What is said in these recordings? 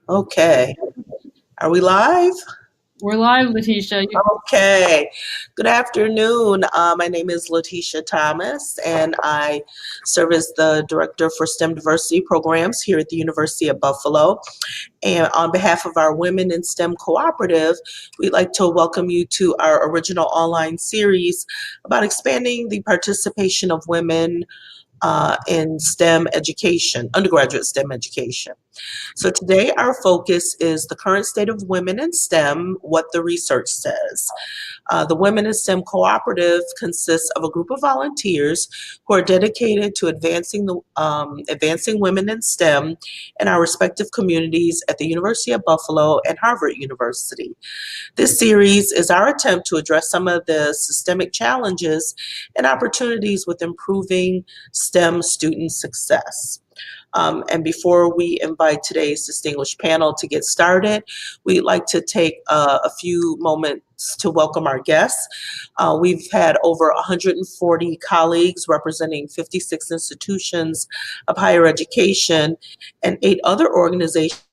Okay. Are we live? We're live, Letitia. Okay. Good afternoon. My name is Letitia Thomas, and I serve as the Director for STEM Diversity Programs here at the University of Buffalo. And on behalf of our Women in STEM Cooperative, we'd like to welcome you to our original online series about expanding the participation of women in STEM education, undergraduate STEM education. So today our focus is the current state of women in STEM, what the research says. The Women in STEM Cooperative consists of a group of volunteers who are dedicated to advancing women in STEM in our respective communities at the University of Buffalo and Harvard University. This series is our attempt to address some of the systemic challenges and opportunities with improving STEM student success. And before we invite today's distinguished panel to get started, we'd like to take a few moments to welcome our guests. We've had over 140 colleagues representing 56 institutions of higher education and 8 other organizations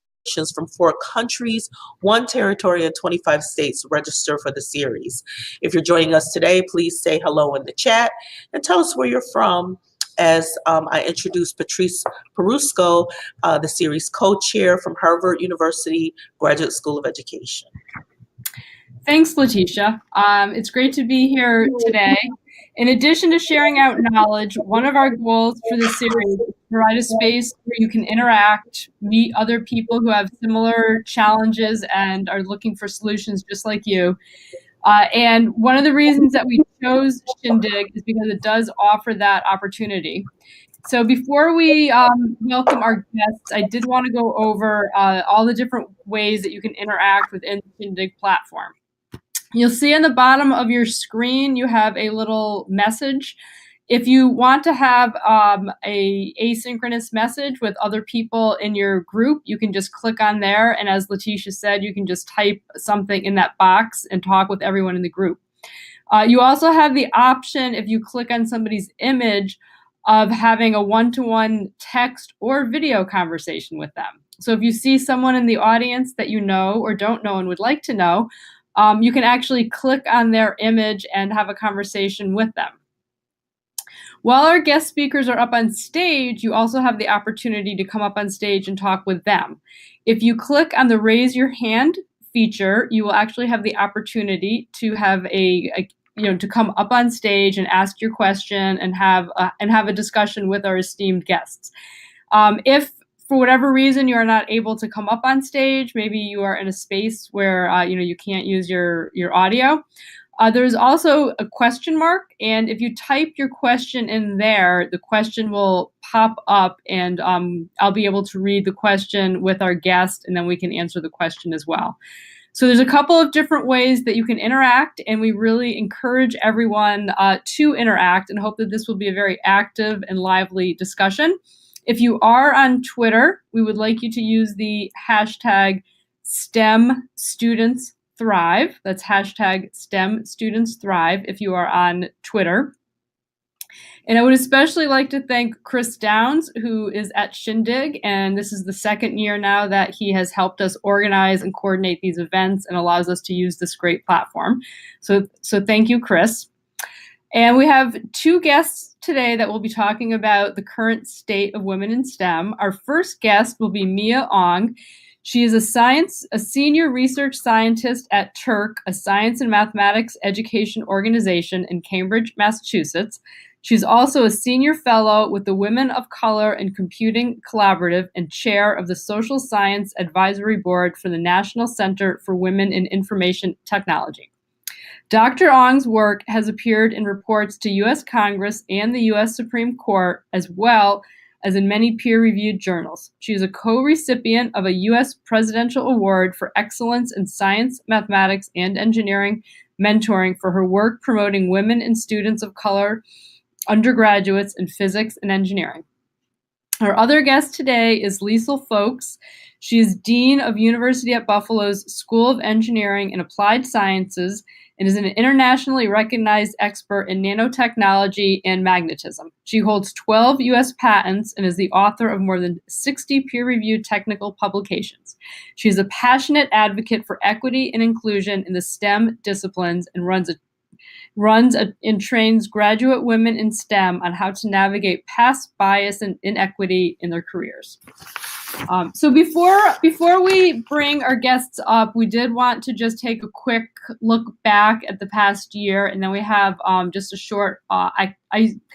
from 4 countries, 1 territory, and 25 states register for the series. If you're joining us today, please say hello in the chat and tell us where you're from as I introduce Patrice Perusco, the series co-chair from Harvard University Graduate School of Education. Thanks, Letitia. It's great to be here today. In addition to sharing out knowledge, one of our goals for this series is to provide a space where you can interact, meet other people who have similar challenges and are looking for solutions just like you. And one of the reasons that we chose Shindig is because it does offer that opportunity. So before we welcome our guests, I did want to go over all the different ways that you can interact within the Shindig platform. You'll see on the bottom of your screen, you have a little message. If you want to have a asynchronous message with other people in your group, you can just click on there. And as Letitia said, you can just type something in that box and talk with everyone in the group. You also have the option, if you click on somebody's image, of having a one-to-one text or video conversation with them. So if you see someone in the audience that you know or don't know and would like to know, you can actually click on their image and have a conversation with them. While our guest speakers are up on stage, you also have the opportunity to come up on stage and talk with them. If you click on the raise your hand feature, you will actually have the opportunity to have to come up on stage and ask your question and have a discussion with our esteemed guests. If for whatever reason you are not able to come up on stage, maybe you are in a space where you can't use your audio. There's also a question mark, and if you type your question in there, the question will pop up, and I'll be able to read the question with our guest, and then we can answer the question as well. So there's a couple of different ways that you can interact, and we really encourage everyone to interact and hope that this will be a very active and lively discussion. If you are on Twitter, we would like you to use the hashtag STEM Students Thrive. That's hashtag STEM Students Thrive if you are on Twitter. And I would especially like to thank Chris Downs, who is at Shindig, and this is the second year now that he has helped us organize and coordinate these events and allows us to use this great platform. So thank you, Chris. And we have 2 guests today that will be talking about the current state of women in STEM. Our first guest will be Mia Ong. She is a senior research scientist at TURC, a science and mathematics education organization in Cambridge, Massachusetts. She's also a senior fellow with the Women of Color in Computing Collaborative and chair of the Social Science Advisory Board for the National Center for Women in Information Technology. Dr. Ong's work has appeared in reports to U.S. Congress and the U.S. Supreme Court, as well as in many peer-reviewed journals. She is a co-recipient of a U.S. Presidential Award for Excellence in Science, Mathematics, and Engineering mentoring for her work promoting women and students of color undergraduates in physics and engineering. Our other guest today is Liesl Folks. She is Dean of University at Buffalo's School of Engineering and Applied Sciences and is an internationally recognized expert in nanotechnology and magnetism. She holds 12 U.S. patents and is the author of more than 60 peer-reviewed technical publications. She is a passionate advocate for equity and inclusion in the STEM disciplines and and trains graduate women in STEM on how to navigate past bias and inequity in their careers. So before we bring our guests up, we did want to just take a quick look back at the past year, and then we have just a short kind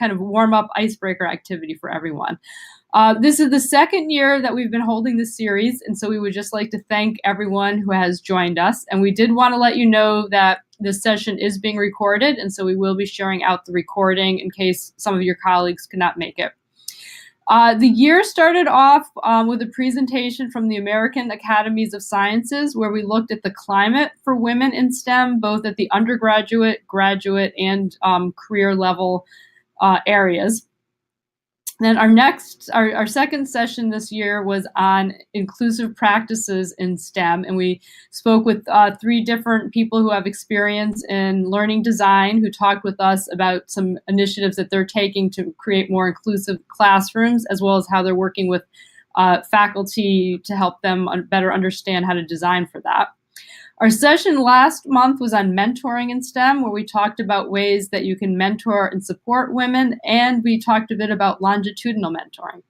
of warm-up icebreaker activity for everyone. This is the second year that we've been holding this series, and so we would just like to thank everyone who has joined us. And we did want to let you know that this session is being recorded, and so we will be sharing out the recording in case some of your colleagues could not make it. The year started off with a presentation from the American Academies of Sciences, where we looked at the climate for women in STEM, both at the undergraduate, graduate, and career level areas. Then our second session this year was on inclusive practices in STEM, and we spoke with 3 different people who have experience in learning design, who talked with us about some initiatives that they're taking to create more inclusive classrooms, as well as how they're working with faculty to help them better understand how to design for that. Our session last month was on mentoring in STEM, where we talked about ways that you can mentor and support women, and we talked a bit about longitudinal mentoring.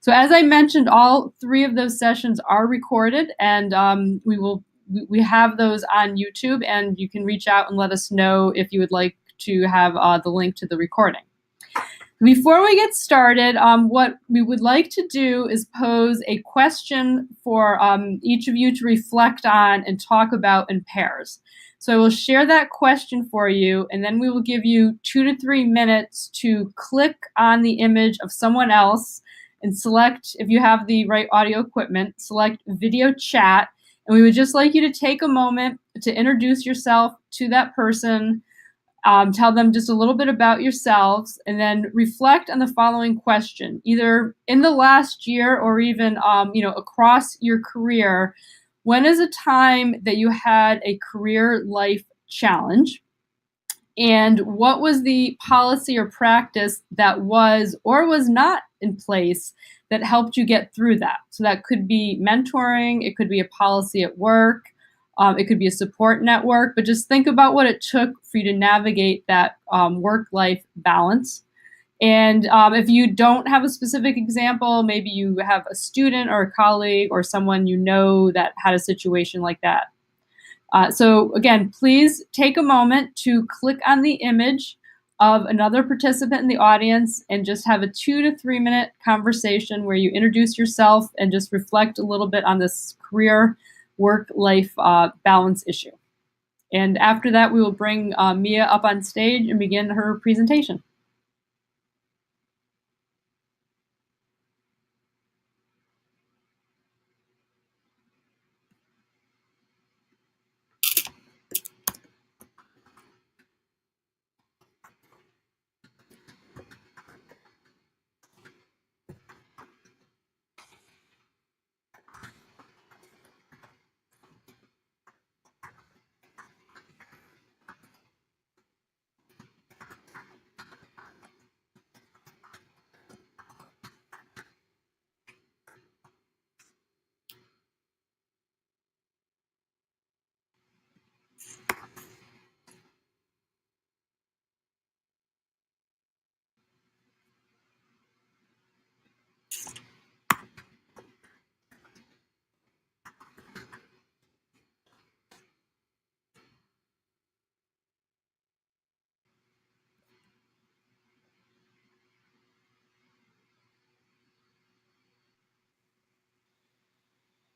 So as I mentioned, all 3 of those sessions are recorded, and we have those on YouTube, and you can reach out and let us know if you would like to have the link to the recording. Before we get started, what we would like to do is pose a question for each of you to reflect on and talk about in pairs. So I will share that question for you, and then we will give you 2 to 3 minutes to click on the image of someone else and select, if you have the right audio equipment, select video chat. And we would just like you to take a moment to introduce yourself to that person, tell them just a little bit about yourselves, and then reflect on the following question, either in the last year or even across your career. When is a time that you had a career life challenge? And what was the policy or practice that was or was not in place that helped you get through that? So that could be mentoring, it could be a policy at work, it could be a support network, but just think about what it took for you to navigate that work-life balance. And if you don't have a specific example, maybe you have a student or a colleague or someone you know that had a situation like that. So again, please take a moment to click on the image of another participant in the audience and just have a 2 to 3 minute conversation where you introduce yourself and just reflect a little bit on this career work-life balance issue. And after that, we will bring Mia up on stage and begin her presentation.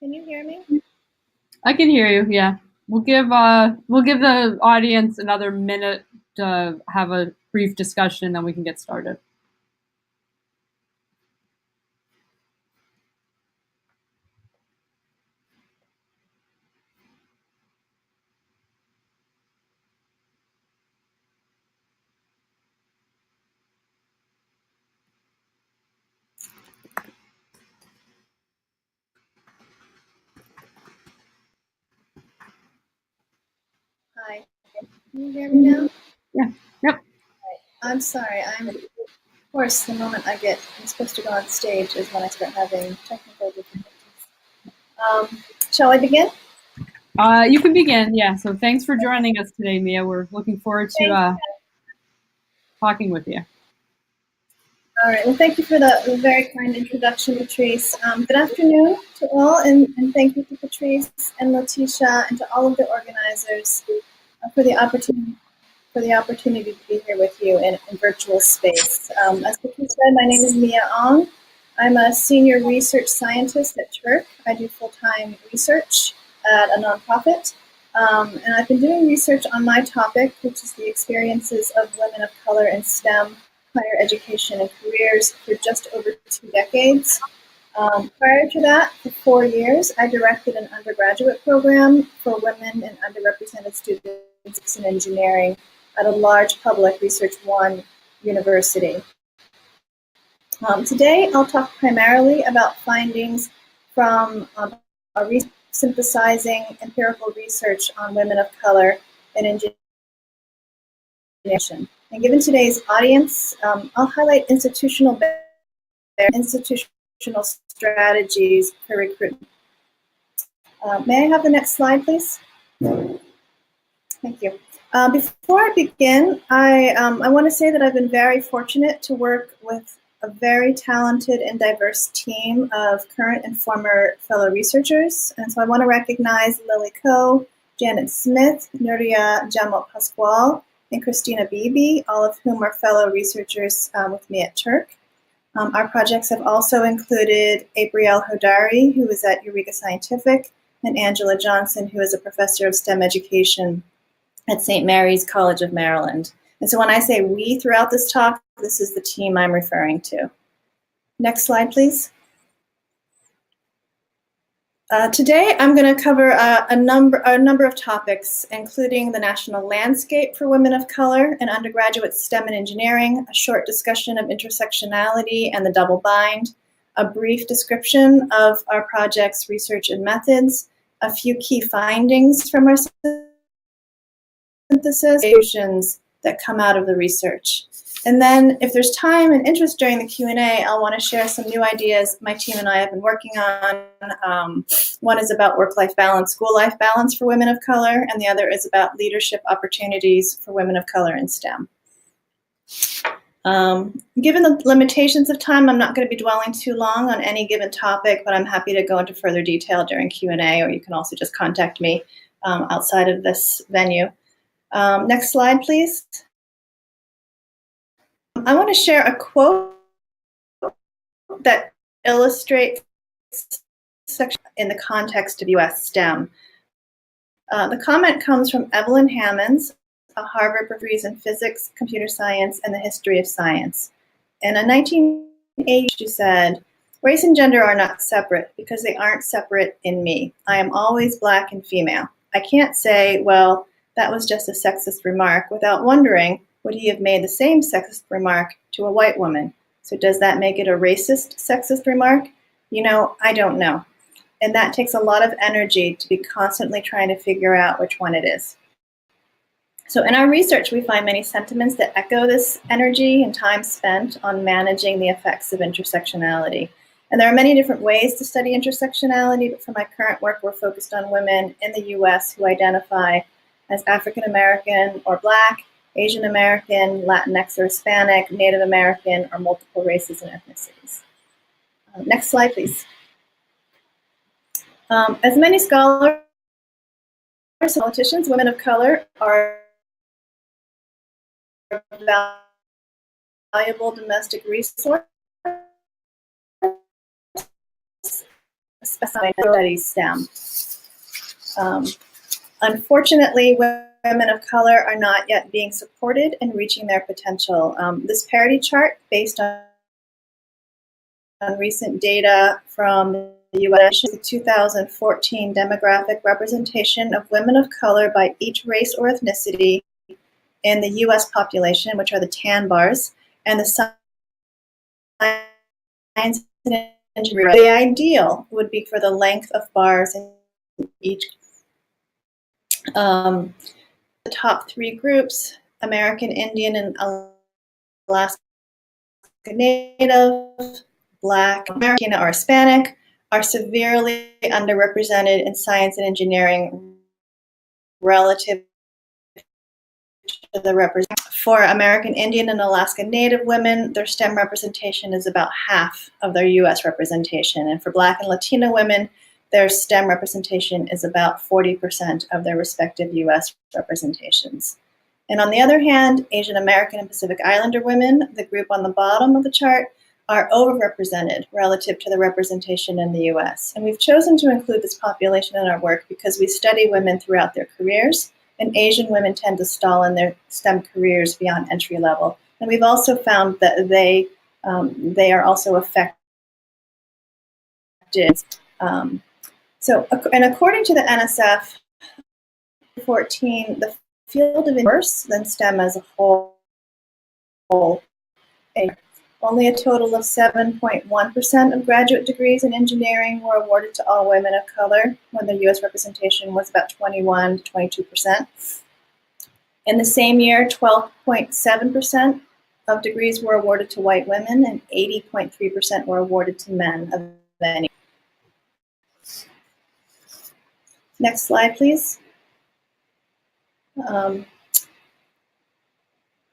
Can you hear me? I can hear you. Yeah, we'll give the audience another minute to have a brief discussion, and then we can get started. Hi. Can you hear me now? Yeah. Yep. I'm sorry. Of course, the moment I'm supposed to go on stage is when I start having technical difficulties. Shall I begin? You can begin. Yeah. So thanks for joining us today, Mia. We're looking forward to talking with you. All right. Well, thank you for the very kind introduction, Patrice. Good afternoon to all, and thank you to Patrice and Letitia and to all of the organizers for the opportunity to be here with you in virtual space. As Patrice said, my name is Mia Ong. I'm a senior research scientist at Turk. I do full-time research at a nonprofit. And I've been doing research on my topic, which is the experiences of women of color in STEM, higher education and careers for just over 2 decades. Prior to that, for 4 years, I directed an undergraduate program for women and underrepresented students in engineering at a large public Research One university. Today, I'll talk primarily about findings from synthesizing empirical research on women of color in engineering. And given today's audience, I'll highlight institutional strategies for recruitment. May I have the next slide, please? Thank you. Before I begin, I want to say that I've been very fortunate to work with a very talented and diverse team of current and former fellow researchers. And so I want to recognize Lily Coe, Janet Smith, Nuria Jamal Pascual, and Christina Beebe, all of whom are fellow researchers with me at Turk. Our projects have also included Abrielle Hodari, who is at Eureka Scientific, and Angela Johnson, who is a professor of STEM education at St. Mary's College of Maryland. And so when I say we throughout this talk, this is the team I'm referring to. Next slide, please. Today, I'm going to cover a number of topics, including the national landscape for women of color in undergraduate STEM and engineering, a short discussion of intersectionality and the double bind, a brief description of our project's research and methods, a few key findings from our synthesis that come out of the research. And then if there's time and interest during the Q&A, I'll want to share some new ideas my team and I have been working on. One is about work-life balance, school-life balance for women of color, and the other is about leadership opportunities for women of color in STEM. Given the limitations of time, I'm not going to be dwelling too long on any given topic, but I'm happy to go into further detail during Q&A, or you can also just contact me outside of this venue. Next slide, please. I want to share a quote that illustrates in the context of US STEM. The comment comes from Evelyn Hammonds, a Harvard professor in physics, computer science, and the history of science. In a 1980, she said, "Race and gender are not separate because they aren't separate in me. I am always Black and female. I can't say, well, that was just a sexist remark without wondering, would he have made the same sexist remark to a white woman? So does that make it a racist, sexist remark? You know, I don't know." And that takes a lot of energy to be constantly trying to figure out which one it is. So in our research, we find many sentiments that echo this energy and time spent on managing the effects of intersectionality. And there are many different ways to study intersectionality, but for my current work, we're focused on women in the US who identify as African American or Black, Asian American, Latinx or Hispanic, Native American, or multiple races and ethnicities. Next slide, please. As many scholars and politicians, women of color are a valuable domestic resource, especially in studies STEM. Unfortunately, women of color are not yet being supported in reaching their potential. This parity chart, based on recent data from the U.S., the 2014 demographic representation of women of color by each race or ethnicity in the U.S. population, which are the tan bars, and the science and engineering. The ideal would be for the length of bars in each. top three groups, American Indian and Alaska Native, Black, American, or Hispanic, are severely underrepresented in science and engineering relative to the representation. For American Indian and Alaska Native women, their STEM representation is about half of their US representation. And for Black and Latina women, their STEM representation is about 40% of their respective US representations. And on the other hand, Asian American and Pacific Islander women, the group on the bottom of the chart, are overrepresented relative to the representation in the US. And we've chosen to include this population in our work because we study women throughout their careers, and Asian women tend to stall in their STEM careers beyond entry level. And we've also found that they are also affected. And according to the NSF, 2014, the field of worse than STEM as a whole. Only a total of 7.1% of graduate degrees in engineering were awarded to all women of color, when the US representation was about 21 to 22%. In the same year, 12.7% of degrees were awarded to white women, and 80.3% were awarded to men of any. Next slide, please.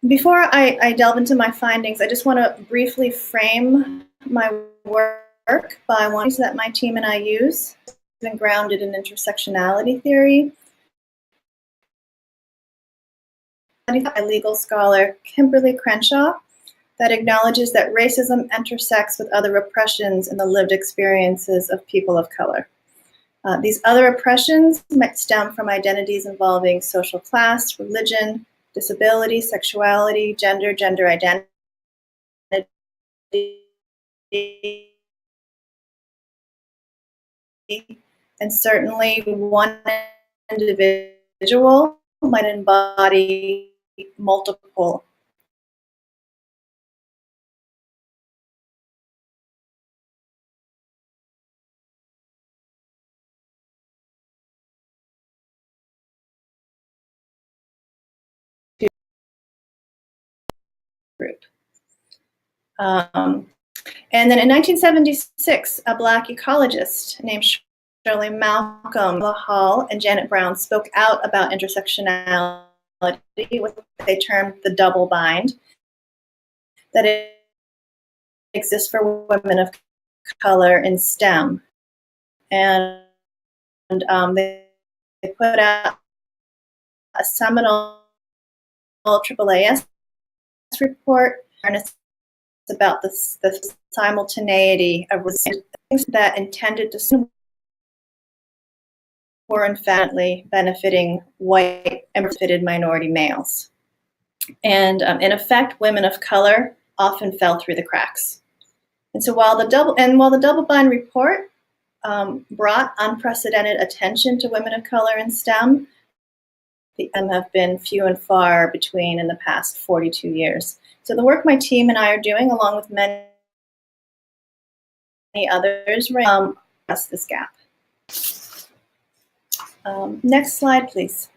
Before I delve into my findings, I just want to briefly frame my work by one that my team and I use. It's been grounded in intersectionality theory. By legal scholar Kimberly Crenshaw, that acknowledges that racism intersects with other oppressions in the lived experiences of people of color. These other oppressions might stem from identities involving social class, religion, disability, sexuality, gender identity, and certainly one individual might embody multiple group. And then in 1976, a Black ecologist named Shirley Malcolm, Hall, and Janet Brown spoke out about intersectionality, what they termed the double bind, that it exists for women of color in STEM. And they put out a seminal AAAS report about the simultaneity of things that intended to were in fact benefiting white and benefited minority males. And in effect, women of color often fell through the cracks. And so while the double bind report brought unprecedented attention to women of color in STEM, the have been few and far between in the past 42 years. So the work my team and I are doing, along with many others, address this gap. Next slide, please.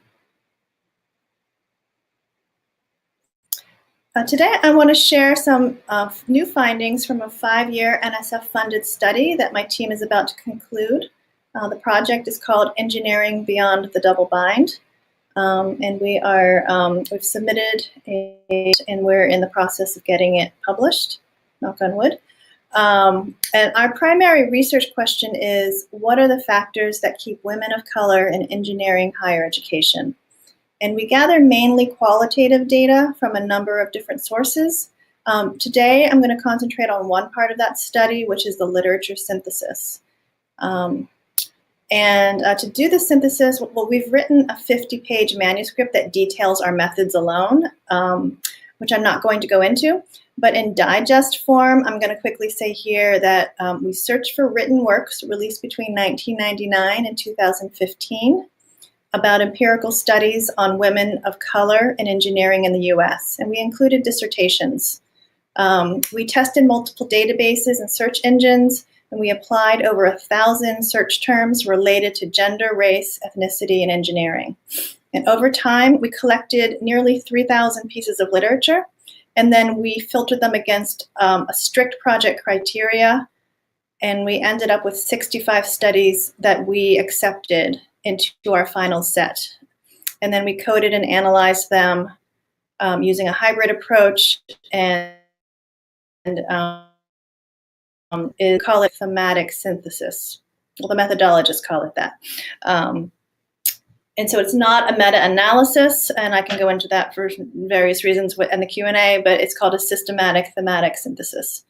Today, I want to share some new findings from a 5-year NSF-funded study that my team is about to conclude. The project is called Engineering Beyond the Double Bind. And we've submitted and we're in the process of getting it published, knock on wood. And our primary research question is, what are the factors that keep women of color in engineering higher education? And we gather mainly qualitative data from a number of different sources. Today, I'm going to concentrate on one part of that study, which is the literature synthesis. To do the synthesis, well, we've written a 50-page manuscript that details our methods alone, which I'm not going to go into. But in digest form, I'm going to quickly say here that we searched for written works released between 1999 and 2015 about empirical studies on women of color in engineering in the US. And we included dissertations. We tested multiple databases and search engines, and we applied over 1,000 search terms related to gender, race, ethnicity, and engineering. And over time, we collected nearly 3,000 pieces of literature, and then we filtered them against a strict project criteria, and we ended up with 65 studies that we accepted into our final set. And then we coded and analyzed them using a hybrid approach, and call it thematic synthesis. Well, the methodologists call it that. And so it's not a meta-analysis, and I can go into that for various reasons in the Q&A, but it's called a systematic thematic synthesis.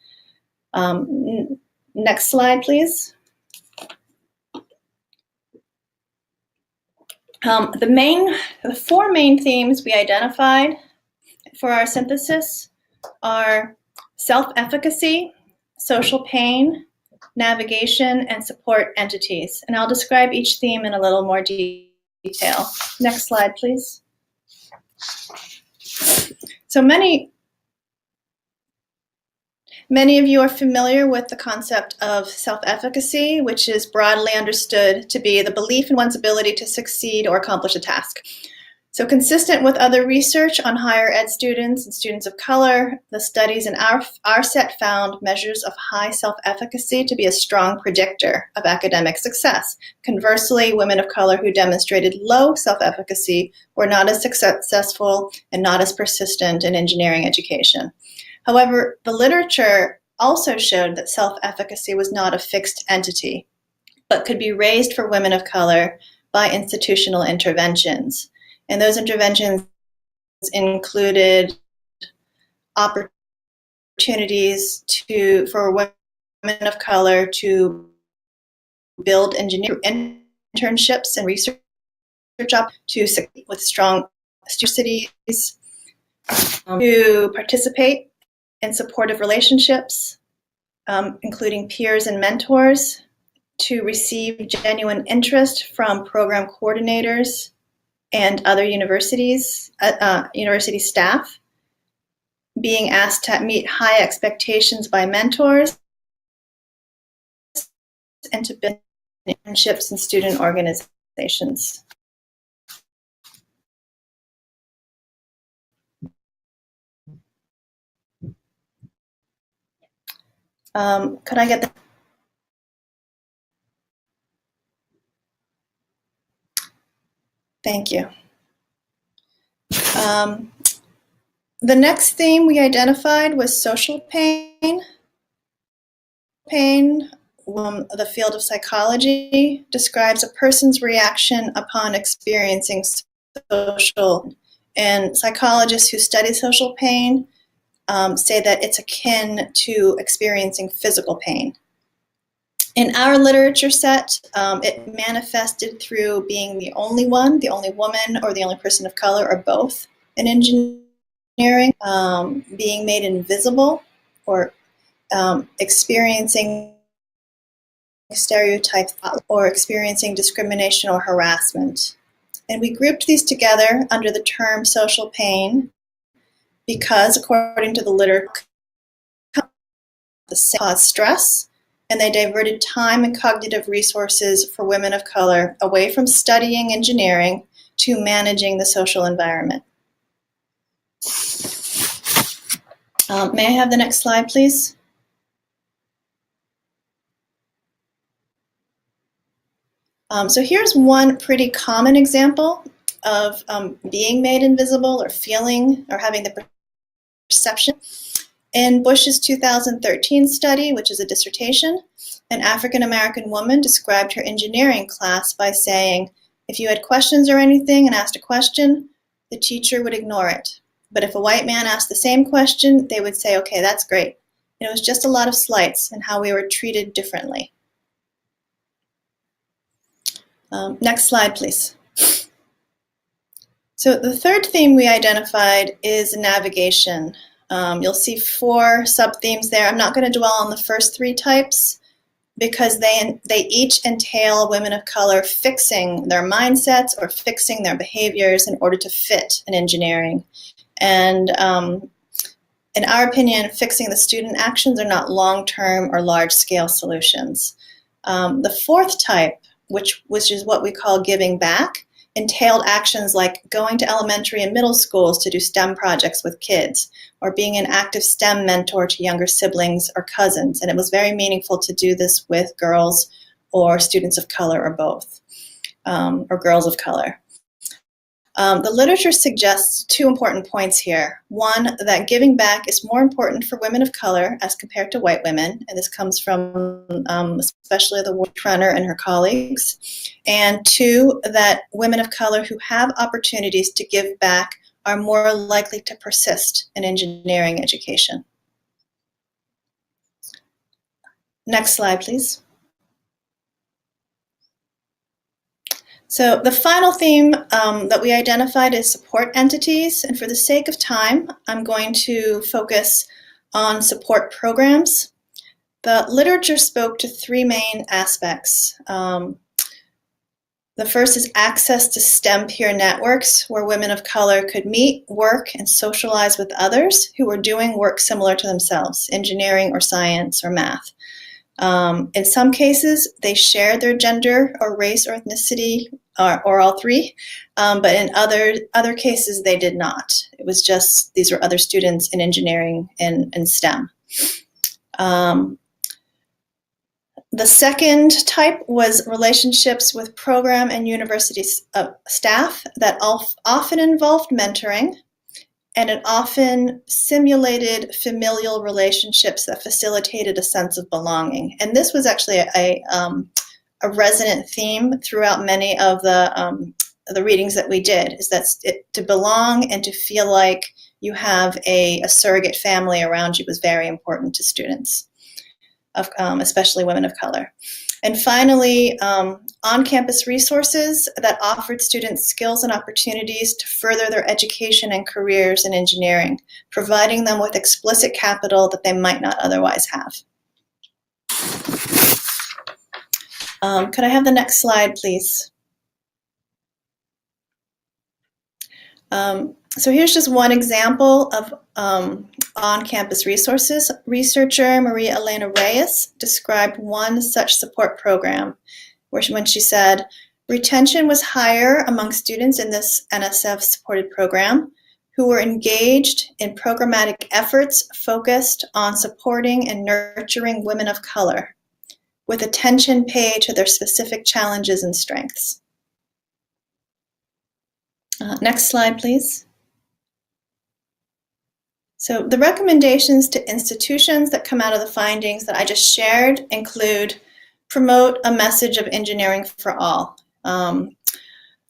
Next slide, please. The four main themes we identified for our synthesis are self-efficacy, social pain, navigation, and support entities. And I'll describe each theme in a little more detail. Next slide, please. So many of you are familiar with the concept of self-efficacy, which is broadly understood to be the belief in one's ability to succeed or accomplish a task. So consistent with other research on higher ed students and students of color, the studies in our set found measures of high self-efficacy to be a strong predictor of academic success. Conversely, women of color who demonstrated low self-efficacy were not as successful and not as persistent in engineering education. However, the literature also showed that self-efficacy was not a fixed entity, but could be raised for women of color by institutional interventions. And those interventions included opportunities for women of color to build engineering internships and research to succeed with strong cities, to participate in supportive relationships, including peers and mentors, to receive genuine interest from program coordinators and other university staff, being asked to meet high expectations by mentors, and to build internships in student organizations. Could I get the... Thank you. The next theme we identified was social pain. The field of psychology describes a person's reaction upon experiencing social, and psychologists who study social pain say that it's akin to experiencing physical pain. In our literature set, it manifested through being the only one, the only woman, or the only person of color, or both in engineering, being made invisible, or experiencing stereotypes, or experiencing discrimination or harassment. And we grouped these together under the term social pain because, according to the literature, they cause stress, and they diverted time and cognitive resources for women of color away from studying engineering to managing the social environment. May I have the next slide, please? So here's one pretty common example of being made invisible or feeling or having the perception. In Bush's 2013 study, which is a dissertation, an African-American woman described her engineering class by saying, if you had questions or anything and asked a question, the teacher would ignore it. But if a white man asked the same question, they would say, okay, that's great. And it was just a lot of slights in how we were treated differently. Next slide, please. So the third theme we identified is navigation. You'll see 4 sub-themes there. I'm not going to dwell on the first 3 types because they each entail women of color fixing their mindsets or fixing their behaviors in order to fit in engineering. And in our opinion, fixing the student actions are not long-term or large-scale solutions. The 4th type, which is what we call giving back, entailed actions like going to elementary and middle schools to do STEM projects with kids, or being an active STEM mentor to younger siblings or cousins. And it was very meaningful to do this with girls or students of color, or both, or girls of color. The literature suggests two important points here. One, that giving back is more important for women of color as compared to white women, and this comes from especially the Runner and her colleagues. And two, that women of color who have opportunities to give back are more likely to persist in engineering education. Next slide, please. So the final theme that we identified is support entities, and for the sake of time, I'm going to focus on support programs. The literature spoke to three main aspects. The first is access to STEM peer networks, where women of color could meet, work, and socialize with others who were doing work similar to themselves, engineering or science or math. In some cases, they shared their gender or race or ethnicity, or all three, but in other cases, they did not. It was just these were other students in engineering and STEM. The second type was relationships with program and university staff that often involved mentoring, and it often simulated familial relationships that facilitated a sense of belonging. And this was actually a resonant theme throughout many of the readings that we did, is that to belong and to feel like you have a surrogate family around you was very important to students, especially women of color. And finally, on-campus resources that offered students skills and opportunities to further their education and careers in engineering, providing them with explicit capital that they might not otherwise have. Could I have the next slide, please? So here's just one example of on-campus resources. Researcher Maria Elena Reyes described one such support program when she said, retention was higher among students in this NSF-supported program who were engaged in programmatic efforts focused on supporting and nurturing women of color, with attention paid to their specific challenges and strengths. Next slide, please. So the recommendations to institutions that come out of the findings that I just shared include promote a message of engineering for all,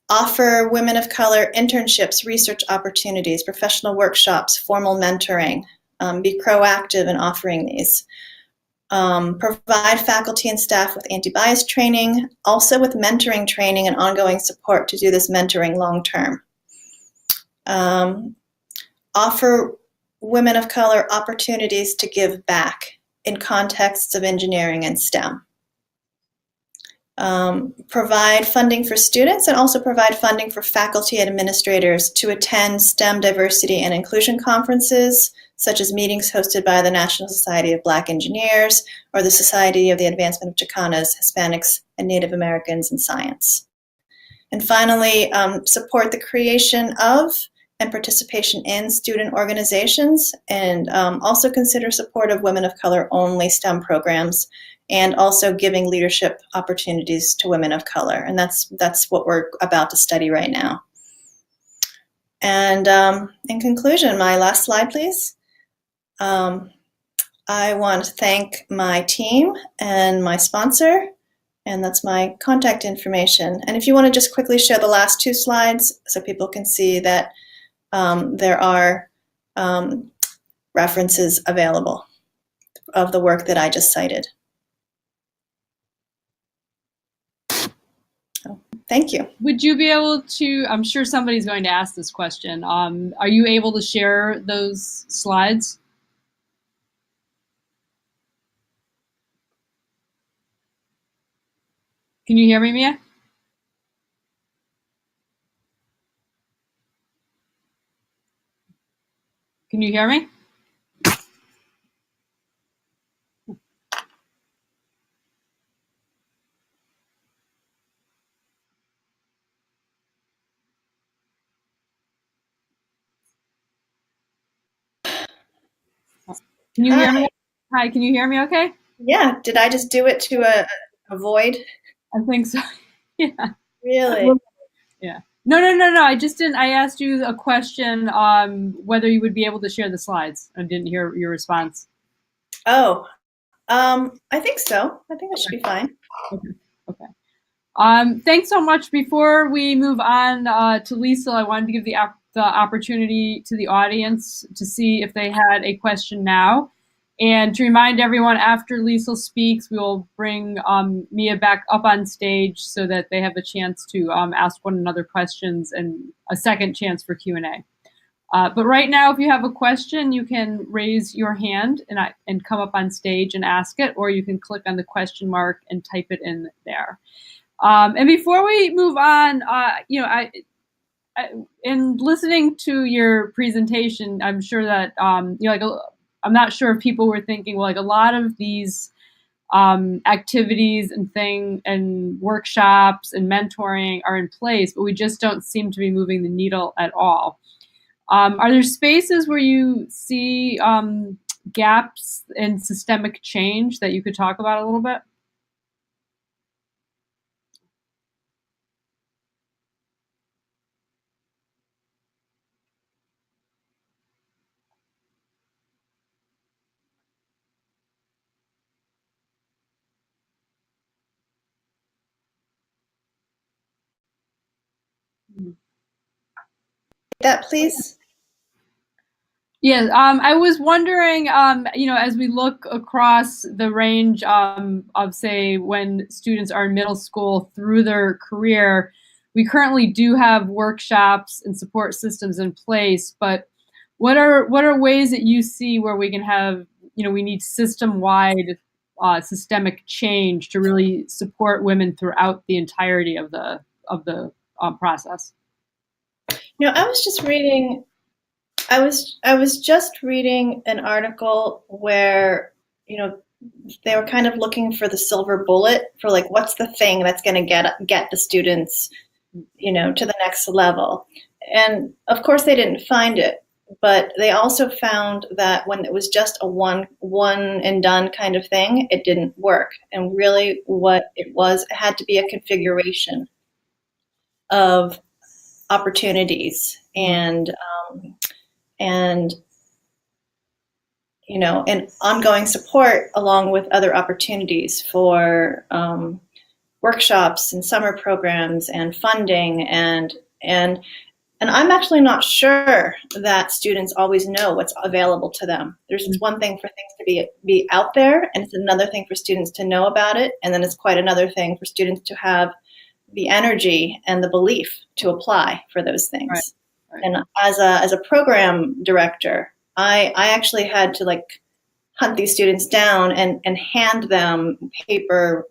offer women of color internships, research opportunities, professional workshops, formal mentoring, be proactive in offering these. Provide faculty and staff with anti-bias training, also with mentoring training and ongoing support to do this mentoring long term. Offer women of color opportunities to give back in contexts of engineering and STEM. Provide funding for students and also provide funding for faculty and administrators to attend STEM diversity and inclusion conferences, such as meetings hosted by the National Society of Black Engineers or the Society of the Advancement of Chicanas, Hispanics, and Native Americans in Science. And finally, support the creation of and participation in student organizations, and also consider support of women of color only STEM programs, and also giving leadership opportunities to women of color. And that's what we're about to study right now. And in conclusion, my last slide, please. I want to thank my team and my sponsor, and that's my contact information. And if you want to just quickly share the last two slides so people can see that there are references available of the work that I just cited. So, thank you. Would you be able to, I'm sure somebody's going to ask this question, are you able to share those slides? Can you hear me, Mia? Can you hear me? Can you hear Hi. me? Hi, can you hear me okay? Yeah, did I just do it to avoid? I think so. Yeah. Really? Yeah. No. I just didn't. I asked you a question, whether you would be able to share the slides. I didn't hear your response. Oh, I think so. I think I should be fine. Okay. Okay. Thanks so much. Before we move on to Lisa, I wanted to give the opportunity to the audience to see if they had a question now. And to remind everyone, after Lisa speaks, we will bring Mia back up on stage so that they have a chance to ask one another questions and a second chance for Q&A. But right now, if you have a question, you can raise your hand and come up on stage and ask it, or you can click on the question mark and type it in there. And before we move on, in listening to your presentation, I'm sure that I'm not sure if people were thinking, well, like a lot of these activities and workshops and mentoring are in place, but we just don't seem to be moving the needle at all. Are there spaces where you see gaps in systemic change that you could talk about a little bit? That please. Yeah, I was wondering, as we look across the range of, say, when students are in middle school through their career, we currently do have workshops and support systems in place, but what are ways that you see where we can have, we need system-wide systemic change to really support women throughout the entirety of the process? I was just reading. I was just reading an article where they were kind of looking for the silver bullet for like what's the thing that's going to get the students to the next level. And of course they didn't find it, but they also found that when it was just a one and done kind of thing, it didn't work. And really what it was, it had to be a configuration of opportunities and and ongoing support along with other opportunities for workshops and summer programs and funding and I'm actually not sure that students always know what's available to them. There's one thing for things to be out there, and it's another thing for students to know about it, and then it's quite another thing for students to have the energy and the belief to apply for those things. Right. And as a program director, I actually had to hunt these students down and hand them paper,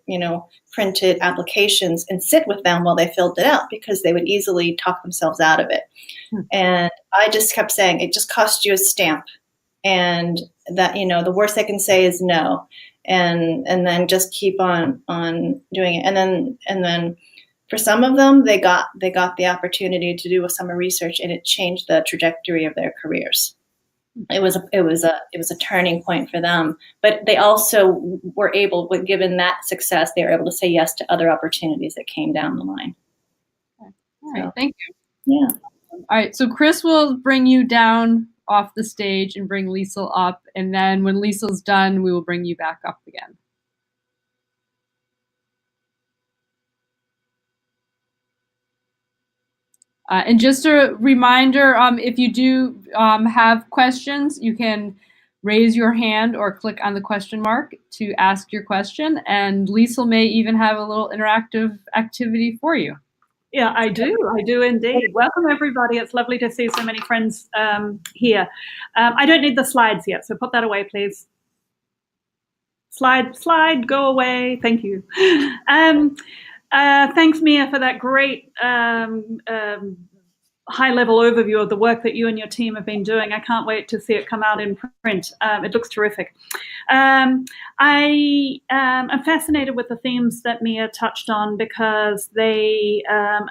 printed applications and sit with them while they filled it out because they would easily talk themselves out of it. And I just kept saying, it just cost you a stamp. And that, the worst they can say is no. And then just keep on doing it. And then for some of them, they got the opportunity to do a summer research and it changed the trajectory of their careers. It was a turning point for them, but they also were able, given that success, they were able to say yes to other opportunities that came down the line. All right, thank you. Yeah. All right, so Chris will bring you down off the stage and bring Liesl up, and then when Liesl's done, we will bring you back up again. And just a reminder, if you do have questions, you can raise your hand or click on the question mark to ask your question. And Liesl may even have a little interactive activity for you. Yeah, I do indeed. Welcome everybody. It's lovely to see so many friends here. I don't need the slides yet, so put that away, please. Slide, go away. Thank you. Thanks, Mia, for that great high-level overview of the work that you and your team have been doing. I can't wait to see it come out in print. It looks terrific. I am fascinated with the themes that Mia touched on because they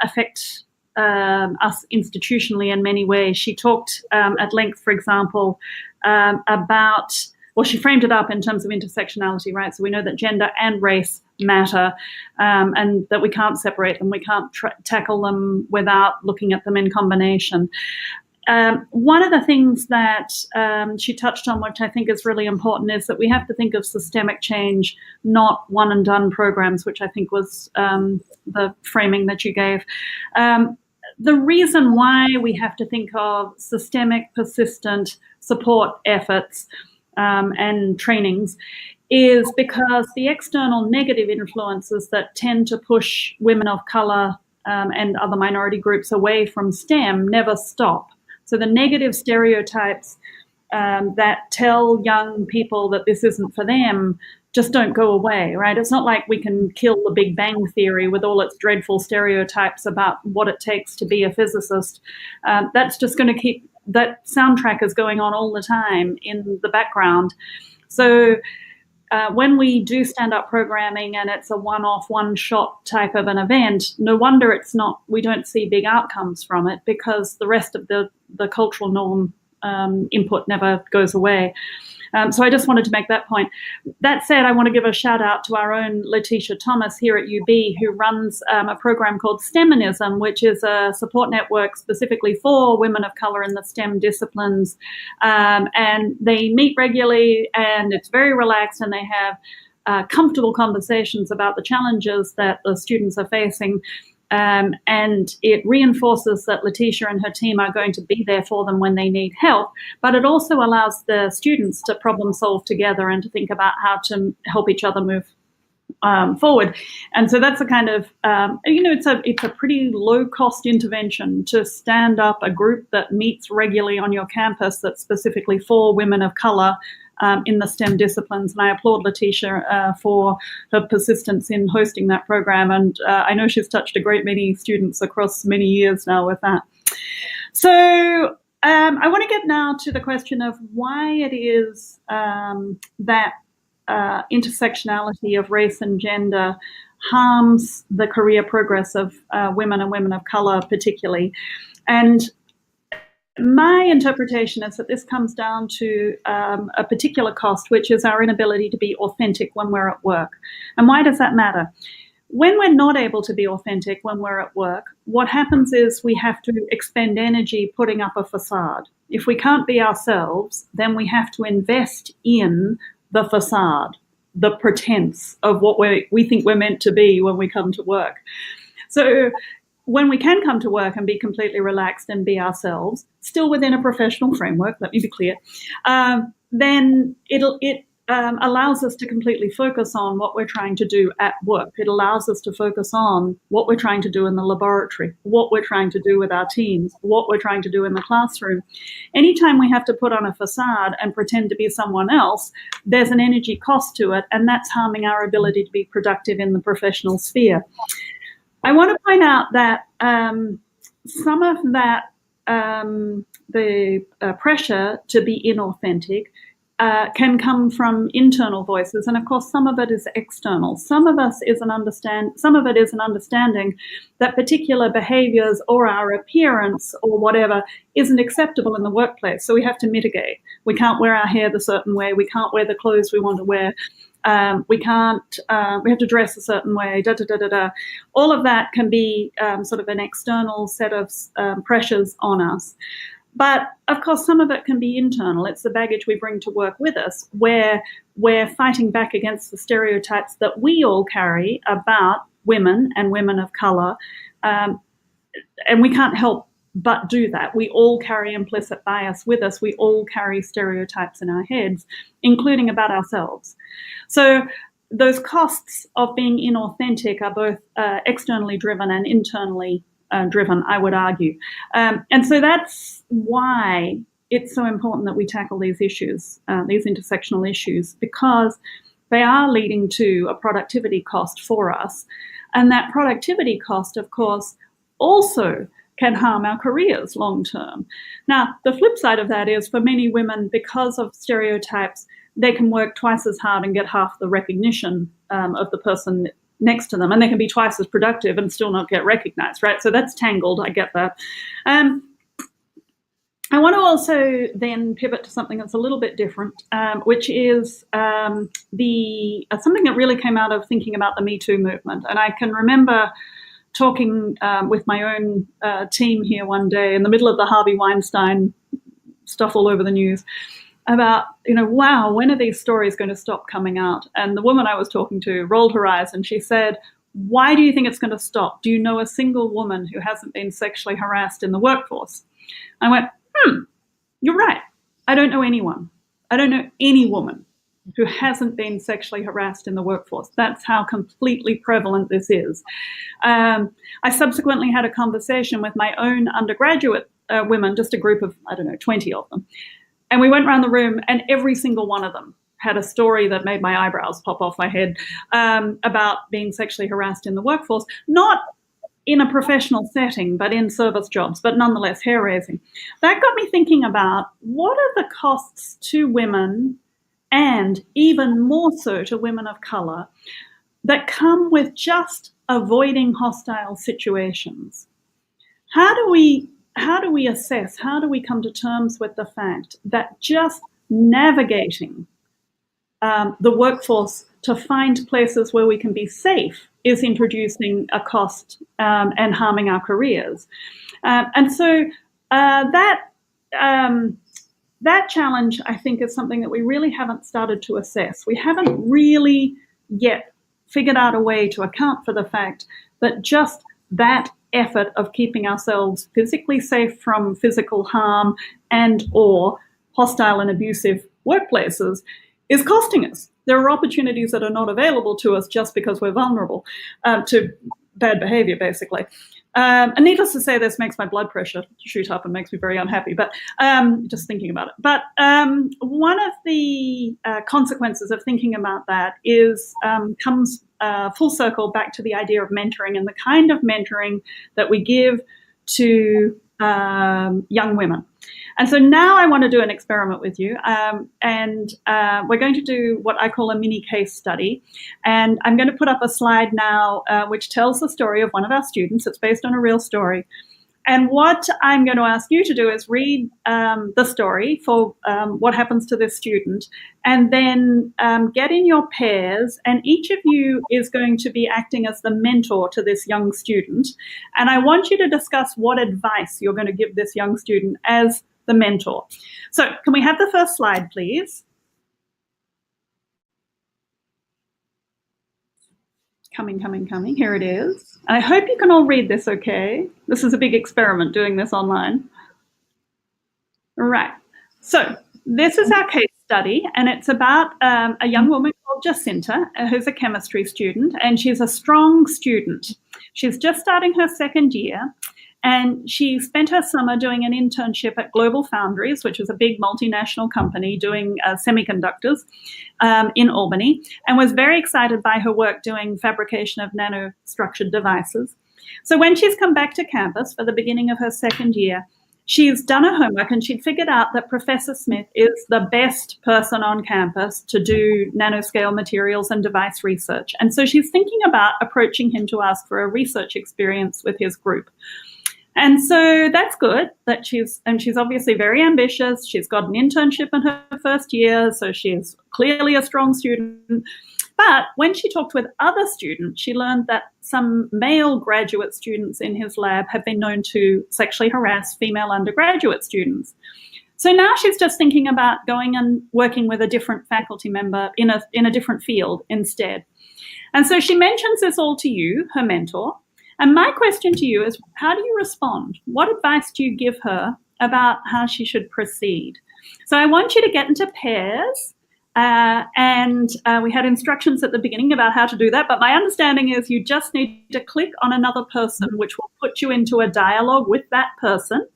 affect us institutionally in many ways. She talked at length, for example, about or she framed it up in terms of intersectionality, right? So we know that gender and race matter, and that we can't separate them. We can't tackle them without looking at them in combination. One of the things that she touched on, which I think is really important, is that we have to think of systemic change, not one and done programs, which I think was the framing that you gave. The reason why we have to think of systemic, persistent support efforts and trainings is because the external negative influences that tend to push women of color and other minority groups away from STEM never stop. So the negative stereotypes that tell young people that this isn't for them just don't go away, right? It's not like we can kill the Big Bang Theory with all its dreadful stereotypes about what it takes to be a physicist. That's just going to keep, that soundtrack is going on all the time in the background. So when we do stand-up programming and it's a one-off, one-shot type of an event, no wonder it's not, we don't see big outcomes from it, because the rest of the cultural norm input never goes away. So I just wanted to make that point. That said, I want to give a shout out to our own Letitia Thomas here at UB, who runs a program called STEMinism, which is a support network specifically for women of color in the STEM disciplines. And they meet regularly, and it's very relaxed, and they have comfortable conversations about the challenges that the students are facing. And it reinforces that Letitia and her team are going to be there for them when they need help, but it also allows the students to problem solve together and to think about how to help each other move forward. And so that's a kind of, it's a pretty low cost intervention to stand up a group that meets regularly on your campus that's specifically for women of color in the STEM disciplines. And I applaud Letitia for her persistence in hosting that program. And I know she's touched a great many students across many years now with that. So I want to get now to the question of why it is that intersectionality of race and gender harms the career progress of women and women of color particularly. And my interpretation is that this comes down to a particular cost, which is our inability to be authentic when we're at work. And why does that matter? When we're not able to be authentic when we're at work, what happens is we have to expend energy putting up a facade. If we can't be ourselves, then we have to invest in the facade, the pretense of what we think we're meant to be when we come to work. So when we can come to work and be completely relaxed and be ourselves, still within a professional framework, let me be clear, then it allows us to completely focus on what we're trying to do at work. It allows us to focus on what we're trying to do in the laboratory, what we're trying to do with our teams, what we're trying to do in the classroom. Anytime we have to put on a facade and pretend to be someone else, there's an energy cost to it, and that's harming our ability to be productive in the professional sphere. I want to point out that some of that, the pressure to be inauthentic can come from internal voices, and of course some of it is external. Some of it is an understanding that particular behaviors or our appearance or whatever isn't acceptable in the workplace, so we have to mitigate. We can't wear our hair the certain way, we can't wear the clothes we want to wear, we have to dress a certain way, All of that can be sort of an external set of pressures on us. But of course, some of it can be internal. It's the baggage we bring to work with us, where we're fighting back against the stereotypes that we all carry about women and women of color. And we can't help but do that. We all carry implicit bias with us. We all carry stereotypes in our heads, including about ourselves. So those costs of being inauthentic are both externally driven and internally driven, I would argue. And so that's why it's so important that we tackle these issues, these intersectional issues, because they are leading to a productivity cost for us. And that productivity cost, of course, also can harm our careers long term. Now, the flip side of that is for many women, because of stereotypes, they can work twice as hard and get half the recognition of the person next to them, and they can be twice as productive and still not get recognized, right? So that's tangled, I get that. I want to also then pivot to something that's a little bit different, which is something that really came out of thinking about the Me Too movement. And I can remember talking with my own team here one day in the middle of the Harvey Weinstein stuff all over the news about, wow, when are these stories going to stop coming out? And the woman I was talking to rolled her eyes and she said, why do you think it's going to stop? Do you know a single woman who hasn't been sexually harassed in the workforce? I went, you're right. I don't know anyone. I don't know any woman who hasn't been sexually harassed in the workforce. That's how completely prevalent this is. I subsequently had a conversation with my own undergraduate women, just a group of, 20 of them. And we went around the room and every single one of them had a story that made my eyebrows pop off my head about being sexually harassed in the workforce, not in a professional setting, but in service jobs, but nonetheless hair-raising. That got me thinking about what are the costs to women and even more so to women of color that come with just avoiding hostile situations. How do we assess, how do we come to terms with the fact that just navigating the workforce to find places where we can be safe is introducing a cost and harming our careers? And so that challenge, I think, is something that we really haven't started to assess. We haven't really yet figured out a way to account for the fact that just that effort of keeping ourselves physically safe from physical harm and or hostile and abusive workplaces is costing us. There are opportunities that are not available to us just because we're vulnerable to bad behavior, basically. And needless to say, this makes my blood pressure shoot up and makes me very unhappy, but just thinking about it. But one of the consequences of thinking about that is comes full circle back to the idea of mentoring and the kind of mentoring that we give to young women. And so now I want to do an experiment with you, and we're going to do what I call a mini case study. And I'm going to put up a slide now which tells the story of one of our students. It's based on a real story. And what I'm going to ask you to do is read the story for what happens to this student, and then get in your pairs, and each of you is going to be acting as the mentor to this young student. And I want you to discuss what advice you're going to give this young student as the mentor. So can we have the first slide, please? Coming. Here it is. I hope you can all read this okay. This is a big experiment doing this online. Right. So this is our case study, and it's about a young woman called Jacinta, who's a chemistry student, and she's a strong student. She's just starting her second year, and she spent her summer doing an internship at Global Foundries, which is a big multinational company doing semiconductors in Albany, and was very excited by her work doing fabrication of nanostructured devices. So when she's come back to campus for the beginning of her second year, she's done her homework and she'd figured out that Professor Smith is the best person on campus to do nanoscale materials and device research. And so she's thinking about approaching him to ask for a research experience with his group. And so that's good that she's obviously very ambitious. She's got an internship in her first year, so she's clearly a strong student. But when she talked with other students, she learned that some male graduate students in his lab have been known to sexually harass female undergraduate students. So now she's just thinking about going and working with a different faculty member in a different field instead. And so she mentions this all to you, her mentor. And my question to you is, how do you respond? What advice do you give her about how she should proceed? So I want you to get into pairs. And we had instructions at the beginning about how to do that. But my understanding is you just need to click on another person, which will put you into a dialogue with that person.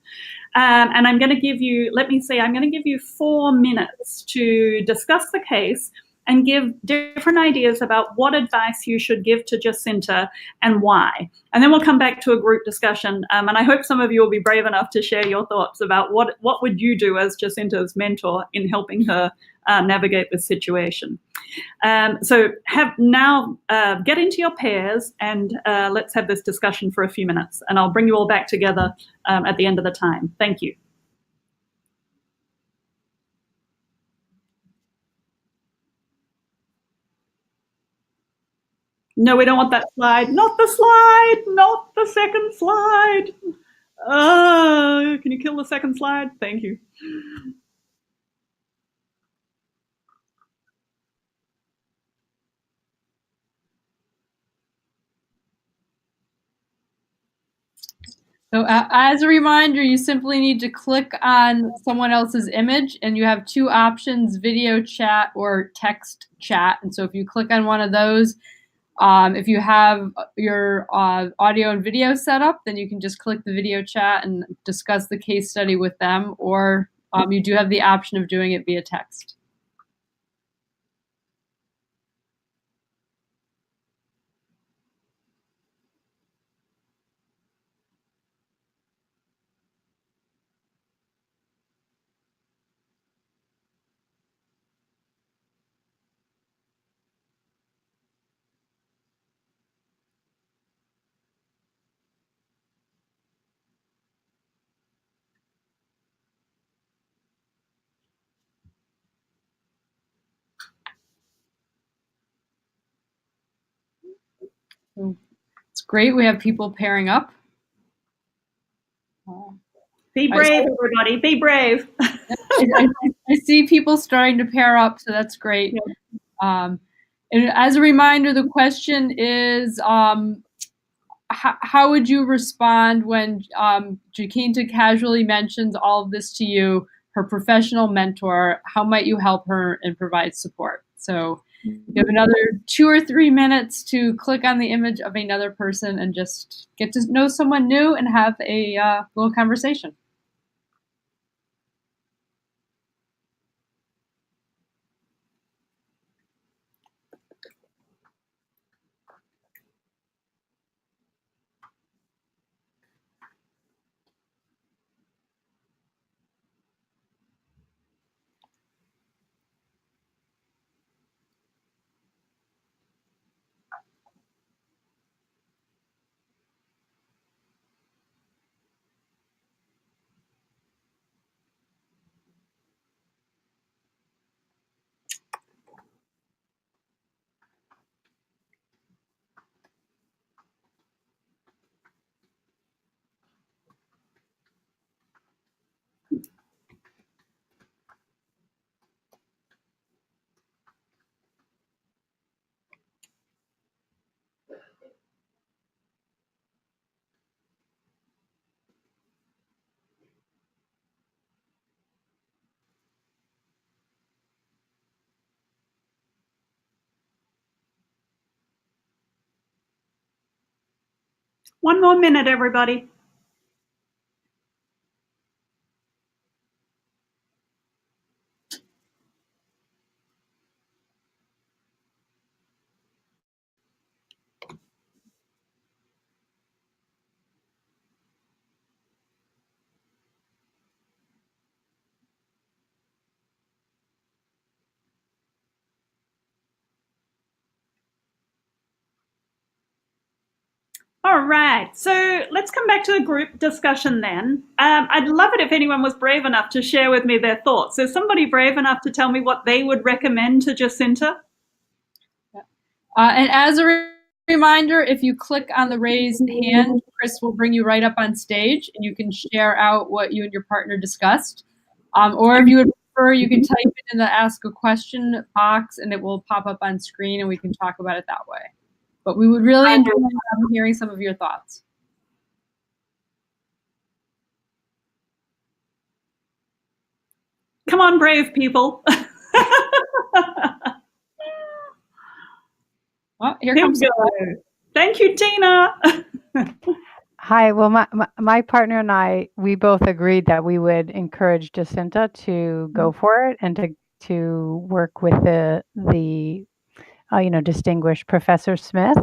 And I'm going to give you, I'm going to give you 4 minutes to discuss the case and give different ideas about what advice you should give to Jacinta and why. And then we'll come back to a group discussion. And I hope some of you will be brave enough to share your thoughts about what would you do as Jacinta's mentor in helping her navigate this situation. So get into your pairs and let's have this discussion for a few minutes. And I'll bring you all back together at the end of the time. Thank you. No, we don't want that slide. Not the slide. Not the second slide. Can you kill the second slide? Thank you. So as a reminder, you simply need to click on someone else's image, and you have two options, video chat or text chat. And so if you click on one of those, if you have your audio and video set up, then you can just click the video chat and discuss the case study with them, or you do have the option of doing it via text. So it's great. We have people pairing up. Be brave, everybody. Be brave. I see people starting to pair up, so that's great. And as a reminder, the question is, how would you respond when Jacinta casually mentions all of this to you, her professional mentor? How might you help her and provide support? So you have another 2 or 3 minutes to click on the image of another person and just get to know someone new and have a little conversation. One more minute, everybody. All right, so let's come back to the group discussion then. I'd love it if anyone was brave enough to share with me their thoughts. Is somebody brave enough to tell me what they would recommend to Jacinta? And as a reminder, if you click on the raised hand, Chris will bring you right up on stage and you can share out what you and your partner discussed. Or if you would prefer, you can type it in the ask a question box and it will pop up on screen and we can talk about it that way. But we would really enjoy hearing some of your thoughts. Come on, brave people. Oh, here comes. Thank you, Tina. Hi. Well, my partner and I, we both agreed that we would encourage Jacinta to go for it and to work with the distinguished Professor Smith.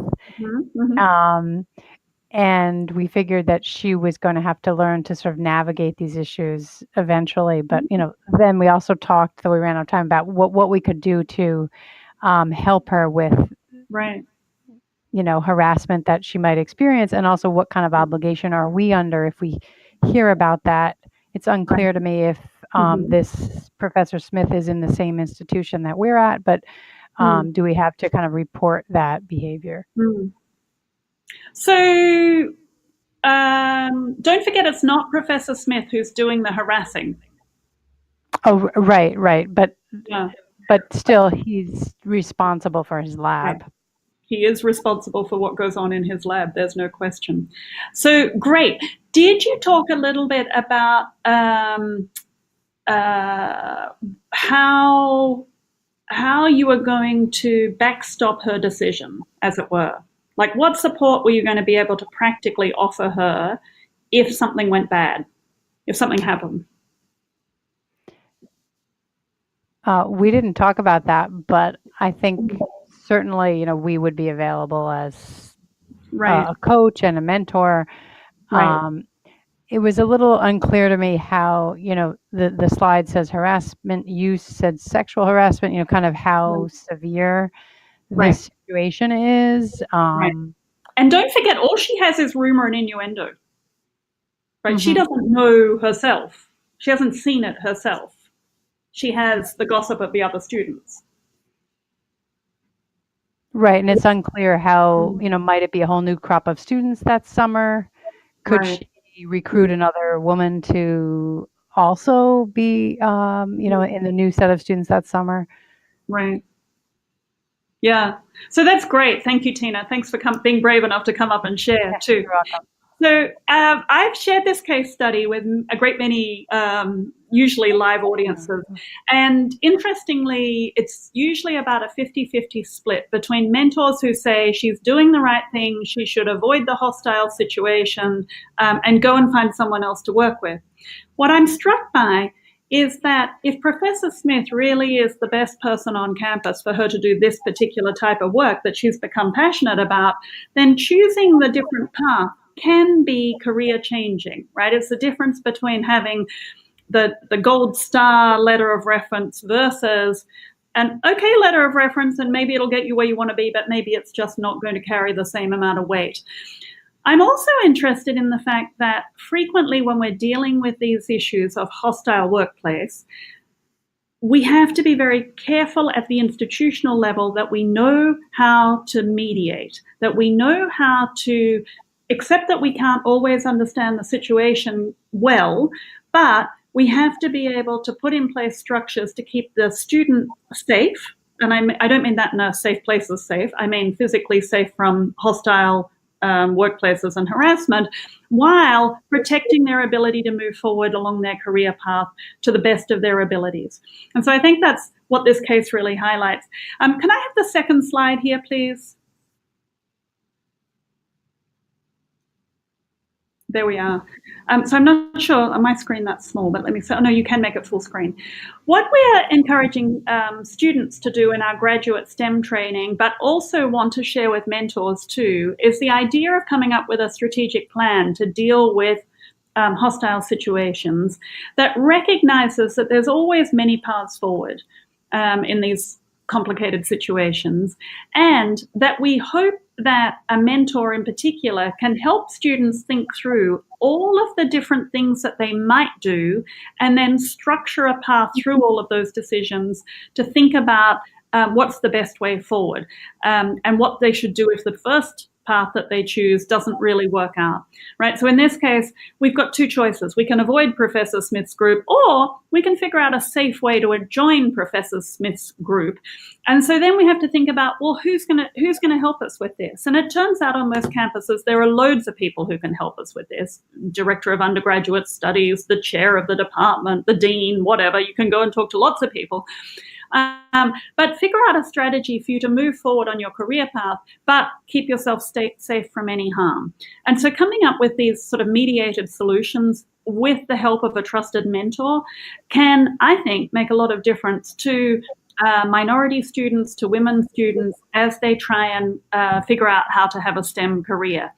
And we figured that she was going to have to learn to sort of navigate these issues eventually. But, then we also talked, though we ran out of time, about what we could do to help her with, right, harassment that she might experience, and also what kind of obligation are we under if we hear about that. It's unclear to me if this Professor Smith is in the same institution that we're at, but Do we have to kind of report that behavior? So don't forget, it's not Professor Smith who's doing the harassing. Oh, right. But Yeah. still, he's responsible for his lab. Right. He is responsible for what goes on in his lab. There's no question. So great. Did you talk a little bit about how you were going to backstop her decision, as it were? Like, what support were you going to be able to practically offer her if something went bad, if something happened? We didn't talk about that, but I think certainly, we would be available as a coach and a mentor. Right. It was a little unclear to me how, the slide says harassment, you said sexual harassment, kind of how severe this situation is. And don't forget, all she has is rumor and innuendo. Right? Mm-hmm. She doesn't know herself. She hasn't seen it herself. She has the gossip of the other students. Right, and it's unclear how, might it be a whole new crop of students that summer? Could she recruit another woman to also be, in the new set of students that summer? Right. Yeah. So that's great. Thank you, Tina. Thanks for being brave enough to come up and share too. You're welcome. So I've shared this case study with a great many, usually live audiences. And interestingly, it's usually about a 50-50 split between mentors who say she's doing the right thing, she should avoid the hostile situation, and go and find someone else to work with. What I'm struck by is that if Professor Smith really is the best person on campus for her to do this particular type of work that she's become passionate about, then choosing the different path can be career changing, right? It's the difference between having the gold star letter of reference versus an okay letter of reference, and maybe it'll get you where you want to be, but maybe it's just not going to carry the same amount of weight. I'm also interested in the fact that frequently when we're dealing with these issues of hostile workplace, we have to be very careful at the institutional level that we know how to mediate, that we know how to accept that we can't always understand the situation well, but we have to be able to put in place structures to keep the student safe. And I don't mean that in a safe place is safe. I mean physically safe from hostile workplaces and harassment, while protecting their ability to move forward along their career path to the best of their abilities. And so I think that's what this case really highlights. Can I have the second slide here, please? There we are. So I'm not sure on my screen that's small, but let me say, oh no, you can make it full screen. What we're encouraging students to do in our graduate STEM training, but also want to share with mentors too, is the idea of coming up with a strategic plan to deal with hostile situations that recognizes that there's always many paths forward in these complicated situations, and that we hope that a mentor in particular can help students think through all of the different things that they might do and then structure a path through all of those decisions to think about what's the best way forward and what they should do if the first path that they choose doesn't really work out, right? So in this case, we've got two choices. We can avoid Professor Smith's group, or we can figure out a safe way to join Professor Smith's group. And so then we have to think about, well, who's going to help us with this? And it turns out on most campuses, there are loads of people who can help us with this. Director of undergraduate studies, the chair of the department, the dean, whatever. You can go and talk to lots of people. But figure out a strategy for you to move forward on your career path, but keep yourself safe from any harm. And so coming up with these sort of mediated solutions with the help of a trusted mentor can, I think, make a lot of difference to minority students, to women students, as they try and figure out how to have a STEM career.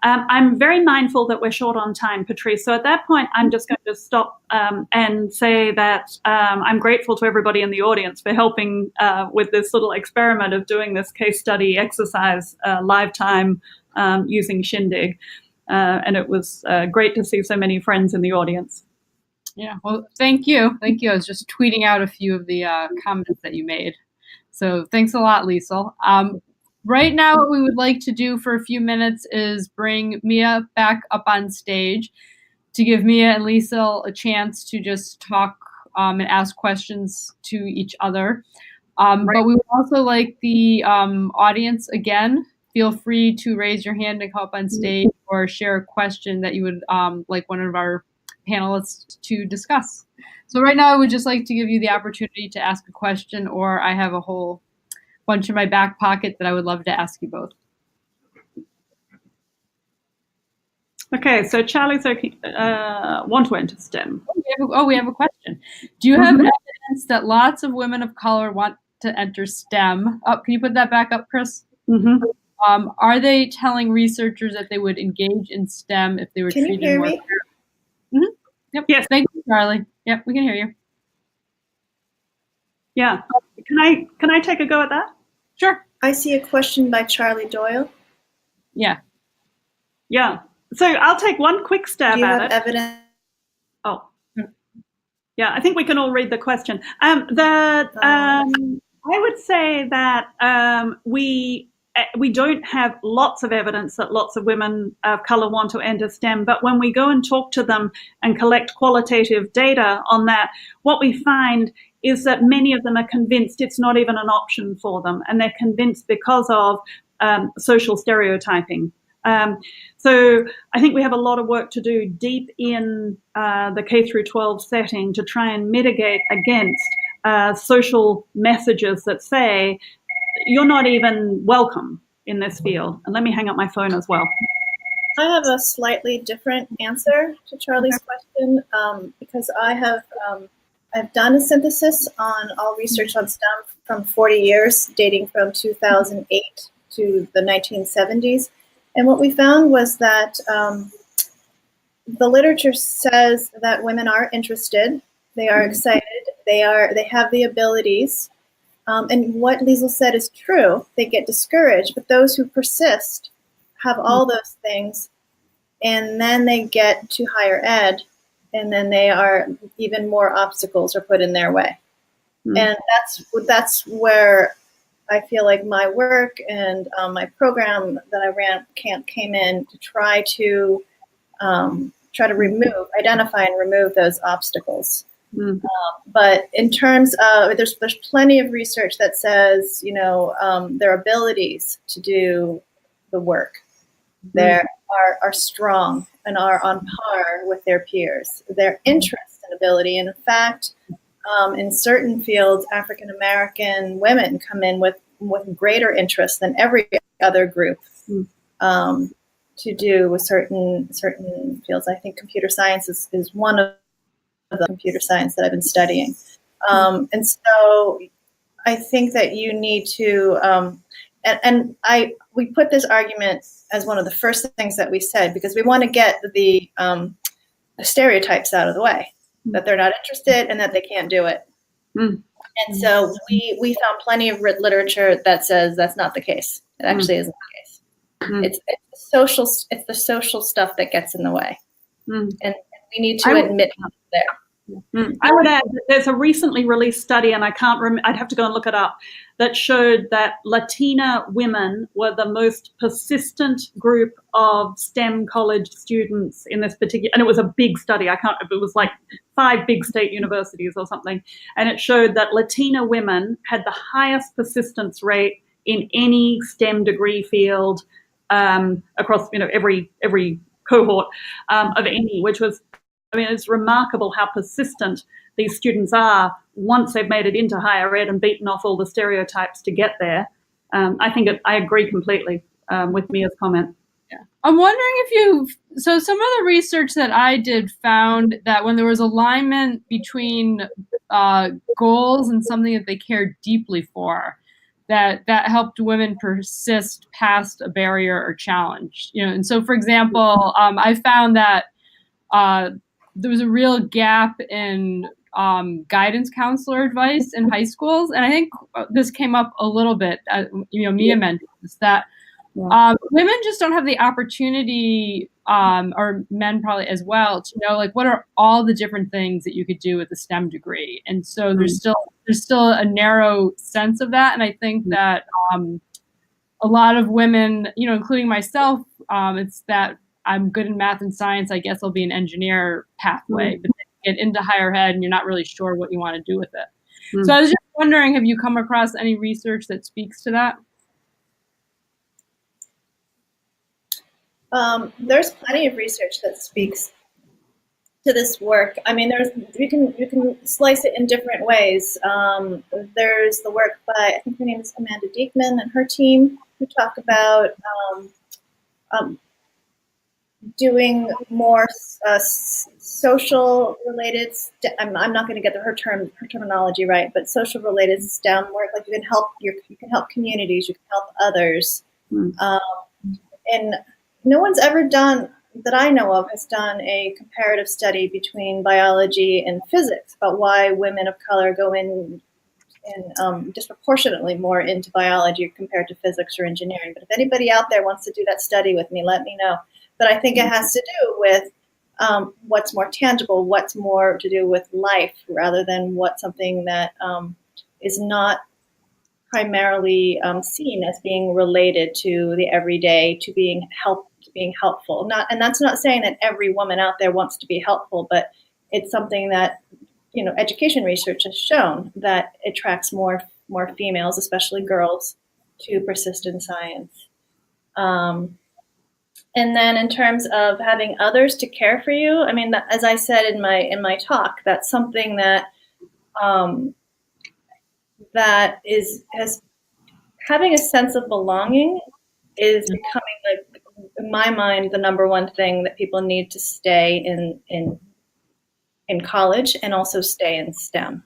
I'm very mindful that we're short on time, Patrice. So at that point, I'm just going to stop and say that I'm grateful to everybody in the audience for helping with this little experiment of doing this case study exercise live time using Shindig. And it was great to see so many friends in the audience. Yeah, well, thank you. Thank you. I was just tweeting out a few of the comments that you made. So thanks a lot, Liesl. Right now, what we would like to do for a few minutes is bring Mia back up on stage to give Mia and Liesl a chance to just talk and ask questions to each other. But we would also like the audience, again, feel free to raise your hand and come up on stage or share a question that you would like one of our panelists to discuss. So right now, I would just like to give you the opportunity to ask a question, or I have a whole bunch in my back pocket that I would love to ask you both. Okay, so Charlie's want to enter STEM. We have a question. Do you have evidence that lots of women of color want to enter STEM? Oh, can you put that back up, Chris? Are they telling researchers that they would engage in STEM if they were Can you treated hear more me? fairly? Yep. Yes. Thank you, Charlie. Yep, we can hear you. Yeah. Can I take a go at that? Sure. I see a question by Charlie Doyle. Yeah. Yeah. So I'll take one quick stab Do you at have it. evidence? Oh. Yeah, I think we can all read the question. I would say that we don't have lots of evidence that lots of women of color want to enter STEM, but when we go and talk to them and collect qualitative data on that, what we find is that many of them are convinced it's not even an option for them, and they're convinced because of social stereotyping. So I think we have a lot of work to do deep in the K through 12 setting to try and mitigate against social messages that say you're not even welcome in this field. And let me hang up my phone as well. I have a slightly different answer to Charlie's question because I've done a synthesis on all research on STEM from 40 years, dating from 2008 to the 1970s. And what we found was that the literature says that women are interested, they are excited, they have the abilities. And what Liesl said is true. They get discouraged, but those who persist have all those things, and then they get to higher ed, and then they are even more obstacles are put in their way. And that's where I feel like my work and my program that I ran came in to try to identify and remove those obstacles. But in terms of, there's plenty of research that says, their abilities to do the work are strong and are on par with their peers. Their interest and ability, and in fact, in certain fields, African American women come in with greater interest than every other group to do with certain fields. I think computer science is one of the computer science that I've been studying. And so I think that you need to, we put this argument as one of the first things that we said, because we want to get the stereotypes out of the way, that they're not interested and that they can't do it. And so we found plenty of literature that says that's not the case. It actually isn't the case. It's the social stuff that gets in the way. And we need to admit there. I would add that there's a recently released study, and I'd have to go and look it up, that showed that Latina women were the most persistent group of STEM college students in this particular, and it was a big study. It was like 5 big state universities or something. And it showed that Latina women had the highest persistence rate in any STEM degree field across, every cohort of any, which was, it's remarkable how persistent these students are once they've made it into higher ed and beaten off all the stereotypes to get there. I agree completely with Mia's comment. Yeah. I'm wondering so some of the research that I did found that when there was alignment between goals and something that they cared deeply for, that helped women persist past a barrier or challenge. And so, for example, I found that there was a real gap in guidance counselor advice in high schools. And I think this came up a little bit, Mia mentioned this, that women just don't have the opportunity or men probably as well, to know like what are all the different things that you could do with a STEM degree. And so there's still a narrow sense of that. And I think that a lot of women, including myself, it's that I'm good in math and science, I guess I'll be an engineer pathway, but then you get into higher ed and you're not really sure what you want to do with it. So I was just wondering, have you come across any research that speaks to that? There's plenty of research that speaks to this work. I mean, you can slice it in different ways. There's the work by, I think her name is Amanda Diekman and her team, who talk about doing more social related. I'm not going to get her terminology right, but social related STEM work. Like you can help communities, you can help others, and no one's ever done, that I know of, has done a comparative study between biology and physics about why women of color go in disproportionately more into biology compared to physics or engineering. But if anybody out there wants to do that study with me, let me know. But I think it has to do with what's more tangible, what's more to do with life, rather than what's something that is not primarily seen as being related to the everyday, to being helpful. And that's not saying that every woman out there wants to be helpful, but it's something that education research has shown that attracts more females, especially girls, to persistent science. And then in terms of having others to care for you, I mean, as I said in my talk, that's something that having a sense of belonging is becoming, like, in my mind, the number one thing that people need to stay in college and also stay in STEM.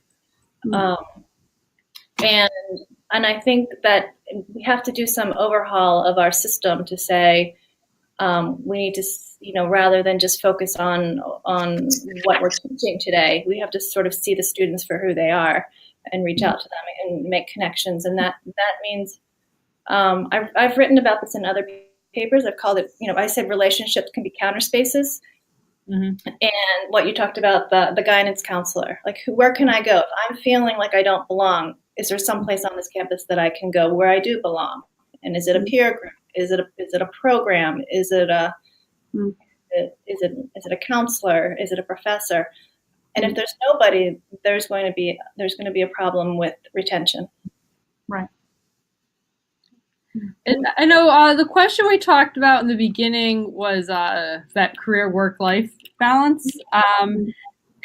And I think that we have to do some overhaul of our system to say we need to, rather than just focus on what we're teaching today, we have to sort of see the students for who they are and reach out to them and make connections. And that means I've written about this in other papers. I've called it, I said relationships can be counter spaces. And what you talked about, the guidance counselor, like where can I go? If I'm feeling like I don't belong, is there some place on this campus that I can go where I do belong? And is it a peer group? Is it a program? Is it a counselor? Is it a professor? And if there's nobody, there's going to be a problem with retention. Right. And I know the question we talked about in the beginning was that career work-life balance. And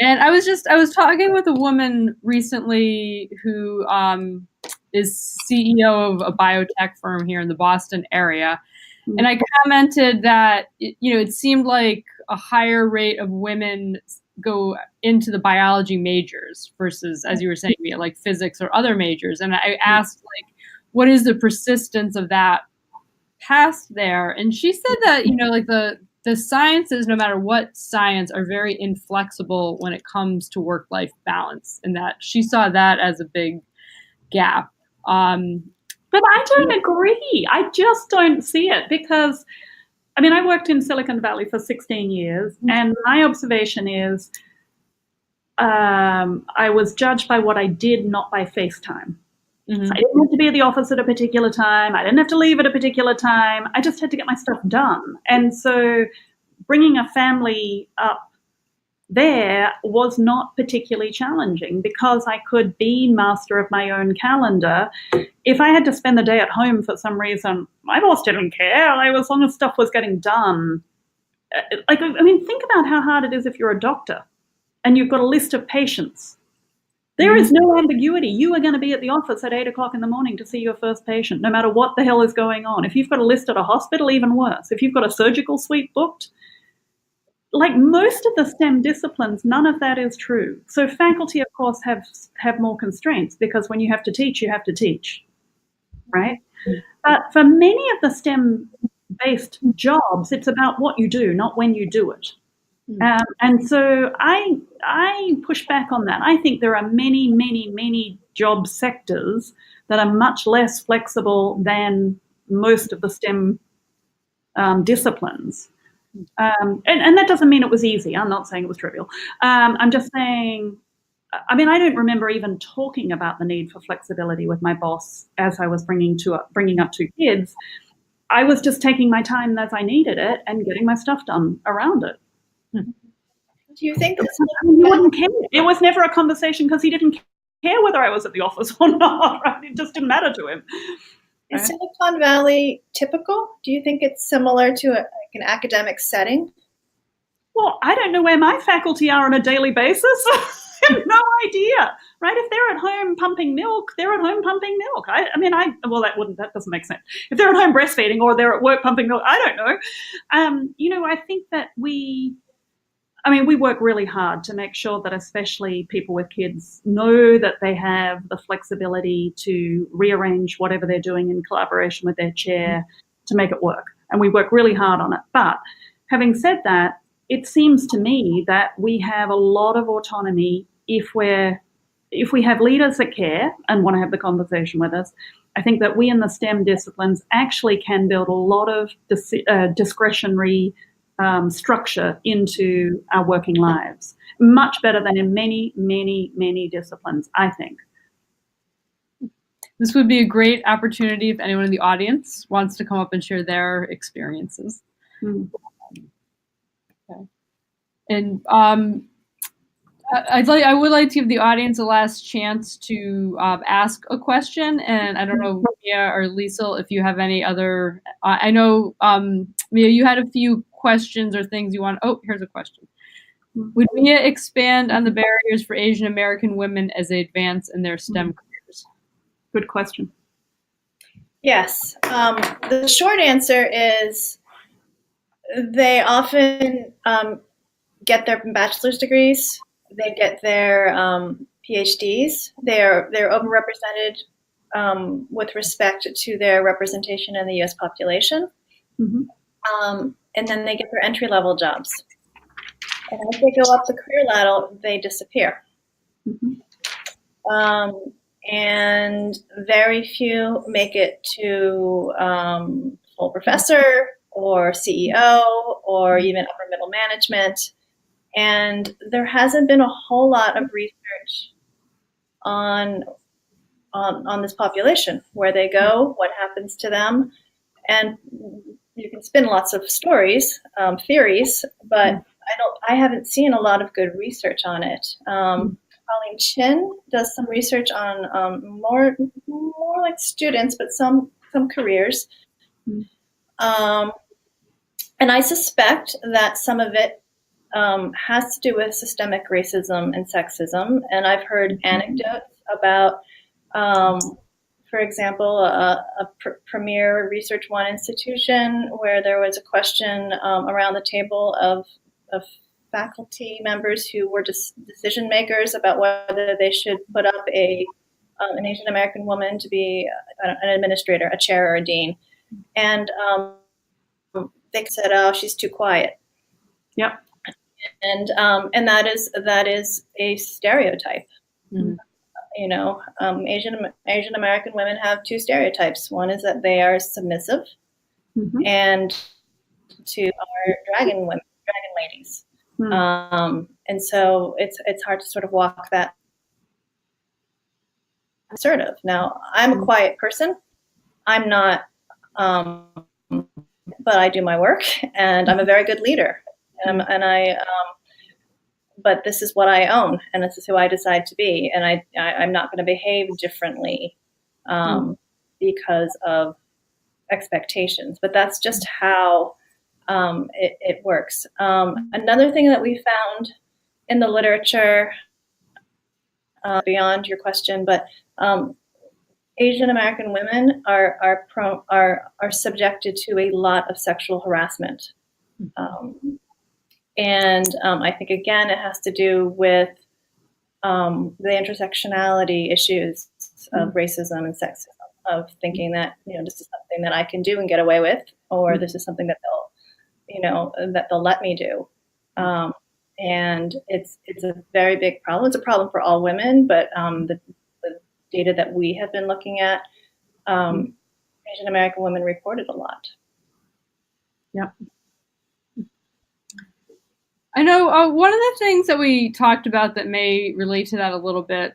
I was talking with a woman recently who is CEO of a biotech firm here in the Boston area. And I commented that, it seemed like a higher rate of women go into the biology majors versus, as you were saying, like physics or other majors. And I asked, like, what is the persistence of that past there? And she said that, like the sciences, no matter what science, are very inflexible when it comes to work-life balance, and that she saw that as a big gap. But I don't agree. I just don't see it because, I worked in Silicon Valley for 16 years, and my observation is I was judged by what I did, not by FaceTime. So I didn't have to be at the office at a particular time. I didn't have to leave at a particular time. I just had to get my stuff done. And so bringing a family up there was not particularly challenging because I could be master of my own calendar. If I had to spend the day at home for some reason, my boss didn't care. As long as stuff was getting done. Think about how hard it is if you're a doctor and you've got a list of patients. There is no ambiguity. You are going to be at the office at 8 o'clock in the morning to see your first patient, no matter what the hell is going on. If you've got a list at a hospital, even worse. If you've got a surgical suite booked, like most of the STEM disciplines, none of that is true. So faculty, of course, have more constraints because when you have to teach, right? But for many of the STEM-based jobs, it's about what you do, not when you do it. And so I push back on that. I think there are many, many, many job sectors that are much less flexible than most of the STEM disciplines. And that doesn't mean it was easy. I'm not saying it was trivial. I'm just saying, I mean, I don't remember even talking about the need for flexibility with my boss as I was bringing up 2 kids. I was just taking my time as I needed it and getting my stuff done around it. Do you think this He wouldn't care. It was never a conversation because he didn't care whether I was at the office or not. Right? It just didn't matter to him. is Silicon Valley typical? Do you think it's similar to like an academic setting? Well, I don't know where my faculty are on a daily basis. I have no idea, right? If they're at home pumping milk, they're at home pumping milk. That doesn't make sense. If they're at home breastfeeding or they're at work pumping milk, I don't know. I think that we work really hard to make sure that especially people with kids know that they have the flexibility to rearrange whatever they're doing in collaboration with their chair to make it work. And we work really hard on it. But having said that, it seems to me that we have a lot of autonomy if we have leaders that care and want to have the conversation with us. I think that we in the STEM disciplines actually can build a lot of discretionary structure into our working lives, much better than in many, many, many disciplines, I think. This would be a great opportunity if anyone in the audience wants to come up and share their experiences. Okay. And I would like to give the audience a last chance to ask a question. And I don't know, Mia or Liesl, if you have any other. I know, Mia, you had a few questions or things you want. Oh, here's a question. Would Mia expand on the barriers for Asian American women as they advance in their STEM careers? Good question. Yes. The short answer is they often get their bachelor's degrees. They get their PhDs. They're overrepresented with respect to their representation in the U.S. population. And then they get their entry-level jobs. And as they go up the career ladder, they disappear. And very few make it to full professor or CEO or even upper middle management. And there hasn't been a whole lot of research on this population, where they go, what happens to them, and you can spin lots of stories, theories, but I haven't seen a lot of good research on it. Colleen Chin does some research on more like students, but some careers. And I suspect that some of it has to do with systemic racism and sexism. And I've heard anecdotes about, for example, a premier Research One institution where there was a question around the table of faculty members who were decision makers about whether they should put up an Asian American woman to be an administrator, a chair, or a dean. And they said, "Oh, she's too quiet." Yep. And that is a stereotype. Asian American women have 2 stereotypes. One is that they are submissive, and 2 are dragon ladies. And so it's hard to sort of walk that assertive. Now, I'm a quiet person. I'm not, but I do my work, and I'm a very good leader. But this is what I own, and this is who I decide to be, and I'm not going to behave differently because of expectations. But that's just how it works. Another thing that we found in the literature, beyond your question, but Asian American women are subjected to a lot of sexual harassment. And I think, again, it has to do with the intersectionality issues of racism and sexism, of thinking that, this is something that I can do and get away with, or this is something that they'll let me do. And it's a very big problem. It's a problem for all women, but the data that we have been looking at, Asian American women reported a lot. Yep. I know one of the things that we talked about that may relate to that a little bit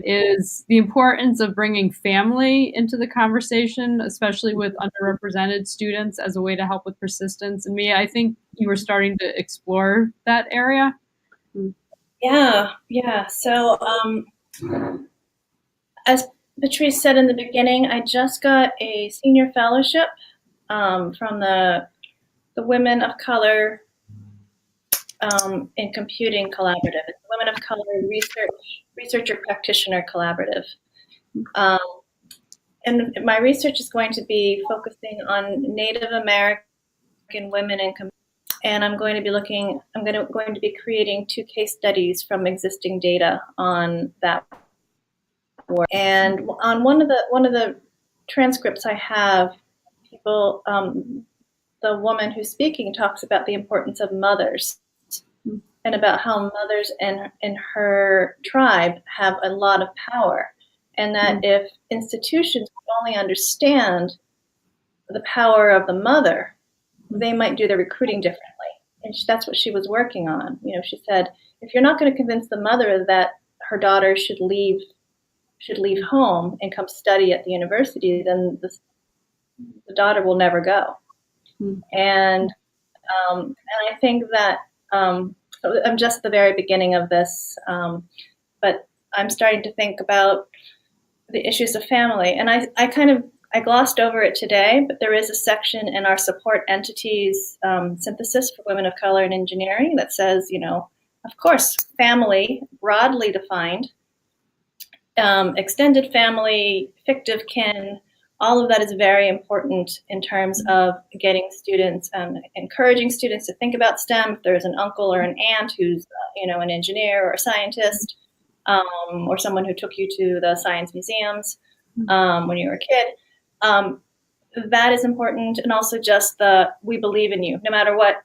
is the importance of bringing family into the conversation, especially with underrepresented students, as a way to help with persistence. And Mia, I think you were starting to explore that area. Yeah. So, as Patrice said in the beginning, I just got a senior fellowship from the Women of Color in Computing Collaborative. It's the Women of Color Researcher Practitioner Collaborative. And my research is going to be focusing on Native American women in computing. And I'm going to be creating 2 case studies from existing data on that work. And on one of the transcripts I have, people, the woman who's speaking talks about the importance of mothers and about how mothers in her tribe have a lot of power, and that if institutions would only understand the power of the mother, they might do the recruiting differently. And that's what she was working on. She said, if you're not going to convince the mother that her daughter should leave home and come study at the university, then the daughter will never go. And I think that I'm just at the very beginning of this, but I'm starting to think about the issues of family. And I glossed over it today, but there is a section in our support entities synthesis for women of color in engineering that says, of course, family, broadly defined, extended family, fictive kin, all of that is very important in terms of getting students, encouraging students to think about STEM. If there's an uncle or an aunt who's, an engineer or a scientist, or someone who took you to the science museums when you were a kid, that is important. And also just we believe in you. No matter what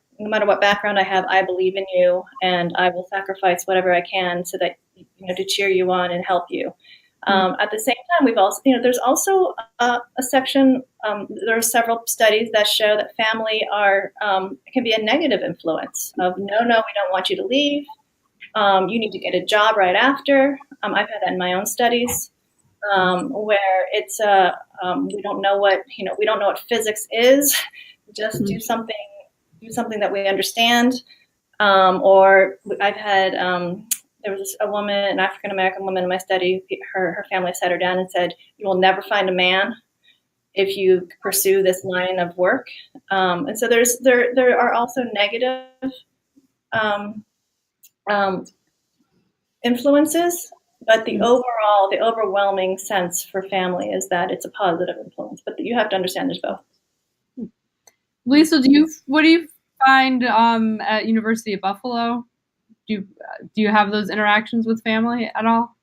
background I have, I believe in you, and I will sacrifice whatever I can so that, to cheer you on and help you. At the same time, we've also, there's also a section, there are several studies that show that family can be a negative influence of, no, we don't want you to leave. You need to get a job right after. I've had that in my own studies, where it's, we don't know what physics is. Just do something that we understand. Or I've had, there was a woman, an African-American woman in my study, her family sat her down and said, you will never find a man if you pursue this line of work. And so there are also negative influences, but the overwhelming sense for family is that it's a positive influence, but you have to understand there's both. Lisa, what do you find at University of Buffalo? Do you have those interactions with family at all?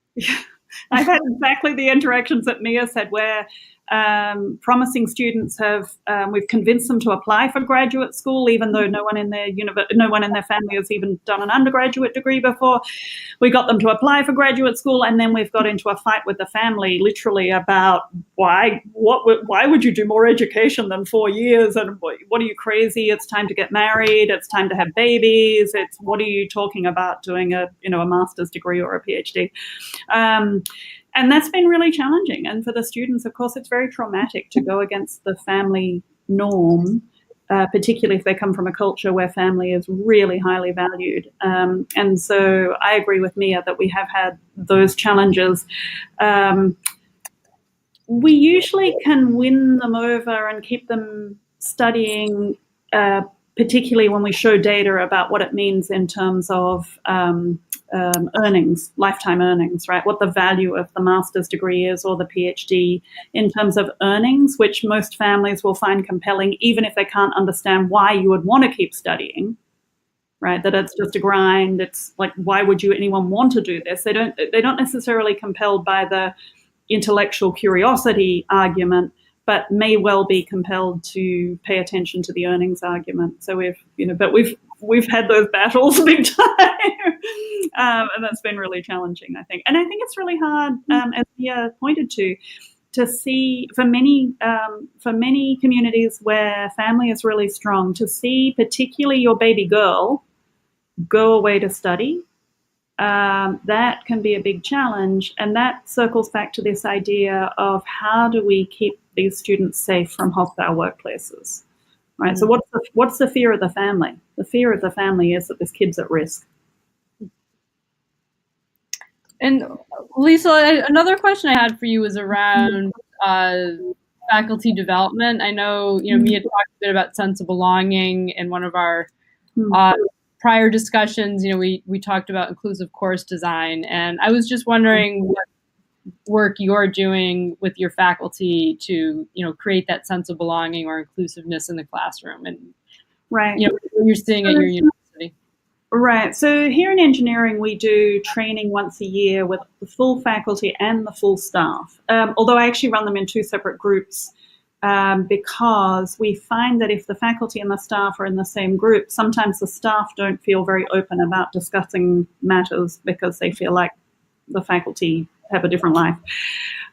I've had exactly the interactions that Mia said, where promising students we've convinced them to apply for graduate school, even though no one in their family has even done an undergraduate degree before. We got them to apply for graduate school, and then we've got into a fight with the family, literally about why would you do more education than 4 years? And what are you, crazy? It's time to get married. It's time to have babies. What are you talking about doing a master's degree or a PhD? And that's been really challenging. And for the students, of course, it's very traumatic to go against the family norm, particularly if they come from a culture where family is really highly valued. And so I agree with Mia that we have had those challenges. We usually can win them over and keep them studying, particularly when we show data about what it means in terms of earnings, lifetime earnings, right? What the value of the master's degree is or the PhD in terms of earnings, which most families will find compelling, even if they can't understand why you would want to keep studying, right? That it's just a grind. It's like, why would anyone want to do this? They're not necessarily compelled by the intellectual curiosity argument, but may well be compelled to pay attention to the earnings argument. So we've had those battles big time. And that's been really challenging, I think. And I think it's really hard, as Mia pointed to see for many communities where family is really strong, to see particularly your baby girl go away to study, that can be a big challenge. And that circles back to this idea of how do we keep these students safe from hostile workplaces, right? So what's the fear of the family? The fear of the family is that this kid's at risk. And Lisa, another question I had for you was around faculty development. I know, Mia talked a bit about sense of belonging in one of our prior discussions. We talked about inclusive course design, and I was just wondering what work you're doing with your faculty to, create that sense of belonging or inclusiveness in the classroom, and right, what you're seeing at your university. Right. So here in engineering, we do training once a year with the full faculty and the full staff. Although I actually run them in two separate groups, because we find that if the faculty and the staff are in the same group, sometimes the staff don't feel very open about discussing matters because they feel like the faculty have a different life.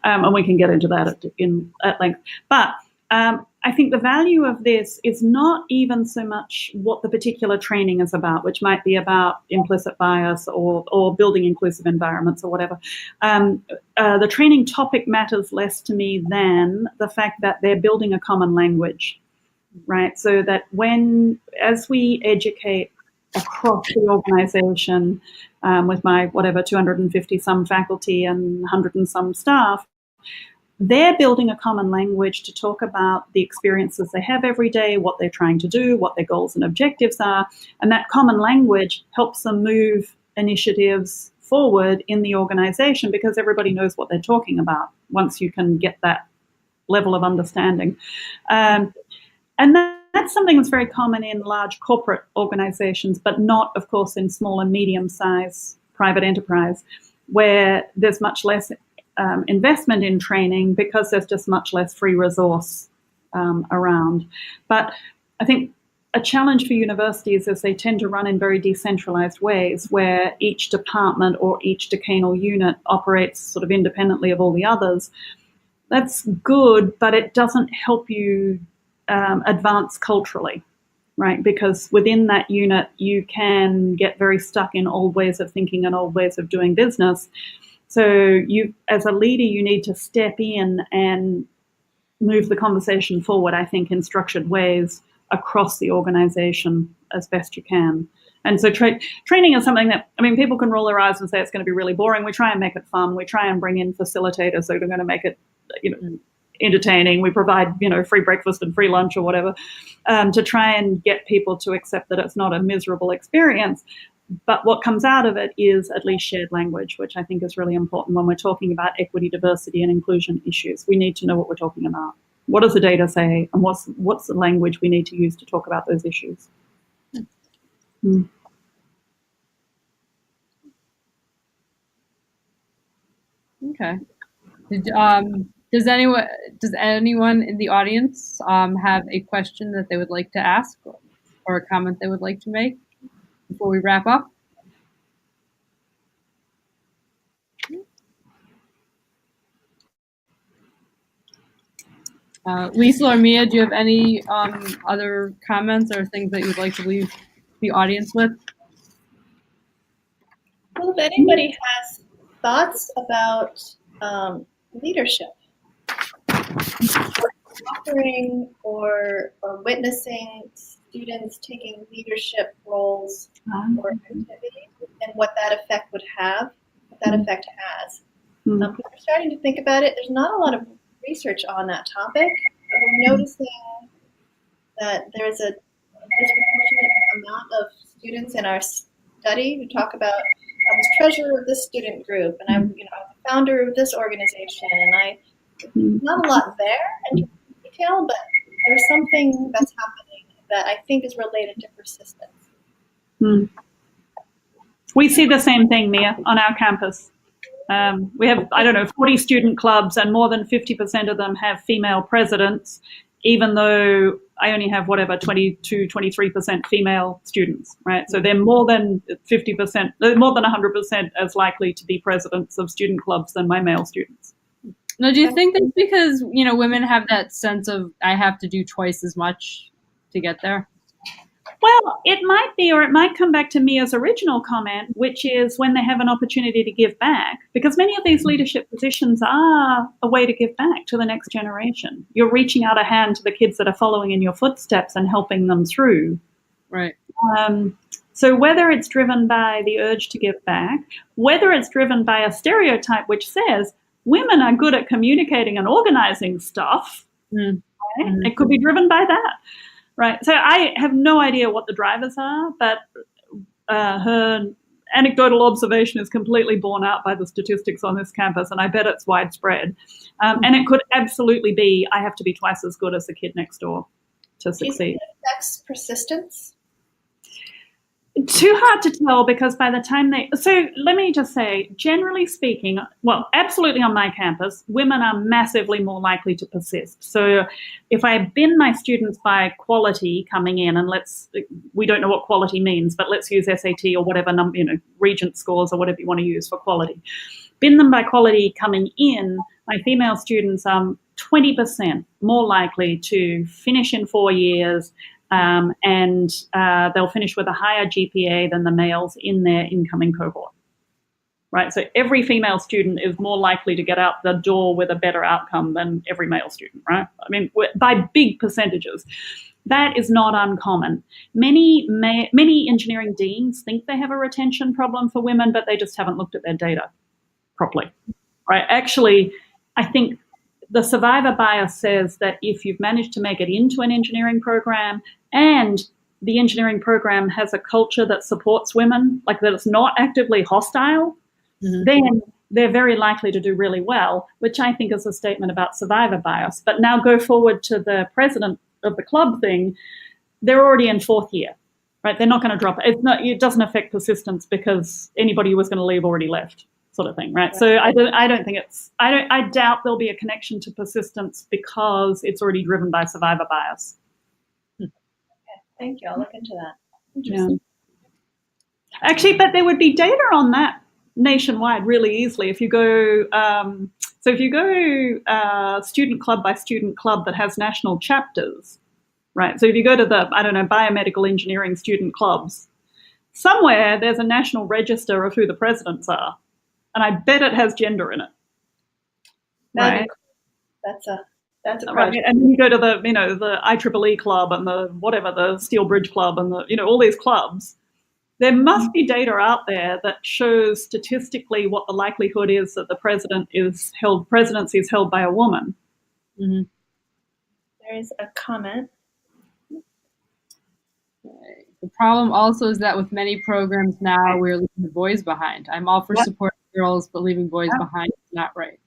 And we can get into that at length. But I think the value of this is not even so much what the particular training is about, which might be about implicit bias or building inclusive environments or whatever. The training topic matters less to me than the fact that they're building a common language, right? So that as we educate across the organization with my 250 some faculty and 100 and some staff, they're building a common language to talk about the experiences they have every day, what they're trying to do, what their goals and objectives are. And that common language helps them move initiatives forward in the organization because everybody knows what they're talking about once you can get that level of understanding. And that's something that's very common in large corporate organizations, but not, of course, in small and medium-sized private enterprise, where there's much less investment in training because there's just much less free resource around. But I think a challenge for universities is they tend to run in very decentralized ways where each department or each decanal unit operates sort of independently of all the others. That's good, but it doesn't help you advance culturally, right? Because within that unit, you can get very stuck in old ways of thinking and old ways of doing business. So you, as a leader, you need to step in and move the conversation forward, I think, in structured ways across the organization as best you can. And so training is something that, people can roll their eyes and say it's going to be really boring. We try and make it fun. We try and bring in facilitators that are going to make it, entertaining. We provide, free breakfast and free lunch or whatever, to try and get people to accept that it's not a miserable experience. But what comes out of it is at least shared language, which I think is really important when we're talking about equity, diversity, and inclusion issues. We need to know what we're talking about. What does the data say, and what's the language we need to use to talk about those issues? Okay. Does anyone in the audience have a question that they would like to ask or a comment they would like to make before we wrap up? Lisa or Mia, do you have any other comments or things that you'd like to leave the audience with? Well, if anybody has thoughts about leadership, offering or witnessing students taking leadership roles or activities, and what that effect would have, what that effect has. We're starting to think about it. There's not a lot of research on that topic, but we're noticing that there's a disproportionate amount of students in our study who talk about I was treasurer of this student group, and I'm the founder of this organization, and not a lot there in detail, but there's something that's happening that I think is related to persistence. We see the same thing, Mia, on our campus. We have, 40 student clubs, and more than 50% of them have female presidents, even though I only have 22, 23% female students, right? So they're more than 50%, more than 100% as likely to be presidents of student clubs than my male students. Now, do you think that's because, women have that sense of I have to do twice as much to get there? Well, it might be, or it might come back to Mia's original comment, which is when they have an opportunity to give back, because many of these leadership positions are a way to give back to the next generation. You're reaching out a hand to the kids that are following in your footsteps and helping them through. Right. So whether it's driven by the urge to give back, whether it's driven by a stereotype which says women are good at communicating and organizing stuff, right? It could be driven by that. Right. So I have no idea what the drivers are, but her anecdotal observation is completely borne out by the statistics on this campus, and I bet it's widespread. And it could absolutely be, I have to be twice as good as the kid next door to Do you succeed. think it affects persistence? Too hard to tell, because by the time so let me just say, generally speaking, well, absolutely on my campus, women are massively more likely to persist. So if I bin my students by quality coming in, and we don't know what quality means, but let's use SAT or whatever number, Regent scores or whatever you want to use for quality. Bin them by quality coming in, my female students are 20% more likely to finish in 4 years, and they'll finish with a higher GPA than the males in their incoming cohort, right? So every female student is more likely to get out the door with a better outcome than every male student, right? I mean, by big percentages. That is not uncommon. Many engineering deans think they have a retention problem for women, but they just haven't looked at their data properly, right? Actually, I think the survivor bias says that if you've managed to make it into an engineering program and the engineering program has a culture that supports women, like that it's not actively hostile, then they're very likely to do really well, which I think is a statement about survivor bias. But now go forward to the president of the club thing, they're already in 4th year, right? They're not going to drop it. It doesn't affect persistence because anybody who was going to leave already left, sort of thing, right? So I doubt there'll be a connection to persistence because it's already driven by survivor bias. Okay, thank you. I'll look into that. Yeah. Interesting. Actually, but there would be data on that nationwide really easily if you go. So if you go student club by student club that has national chapters, right? So if you go to the biomedical engineering student clubs, somewhere there's a national register of who the presidents are. And I bet it has gender in it. Right. That's a project. Right. And then you go to the IEEE club and the Steel Bridge Club and all these clubs. There must be data out there that shows statistically what the likelihood is that the presidency is held by a woman. There is a comment. The problem also is that with many programs now, we're leaving the boys behind. I'm all for supporting girls, but leaving boys behind is not right.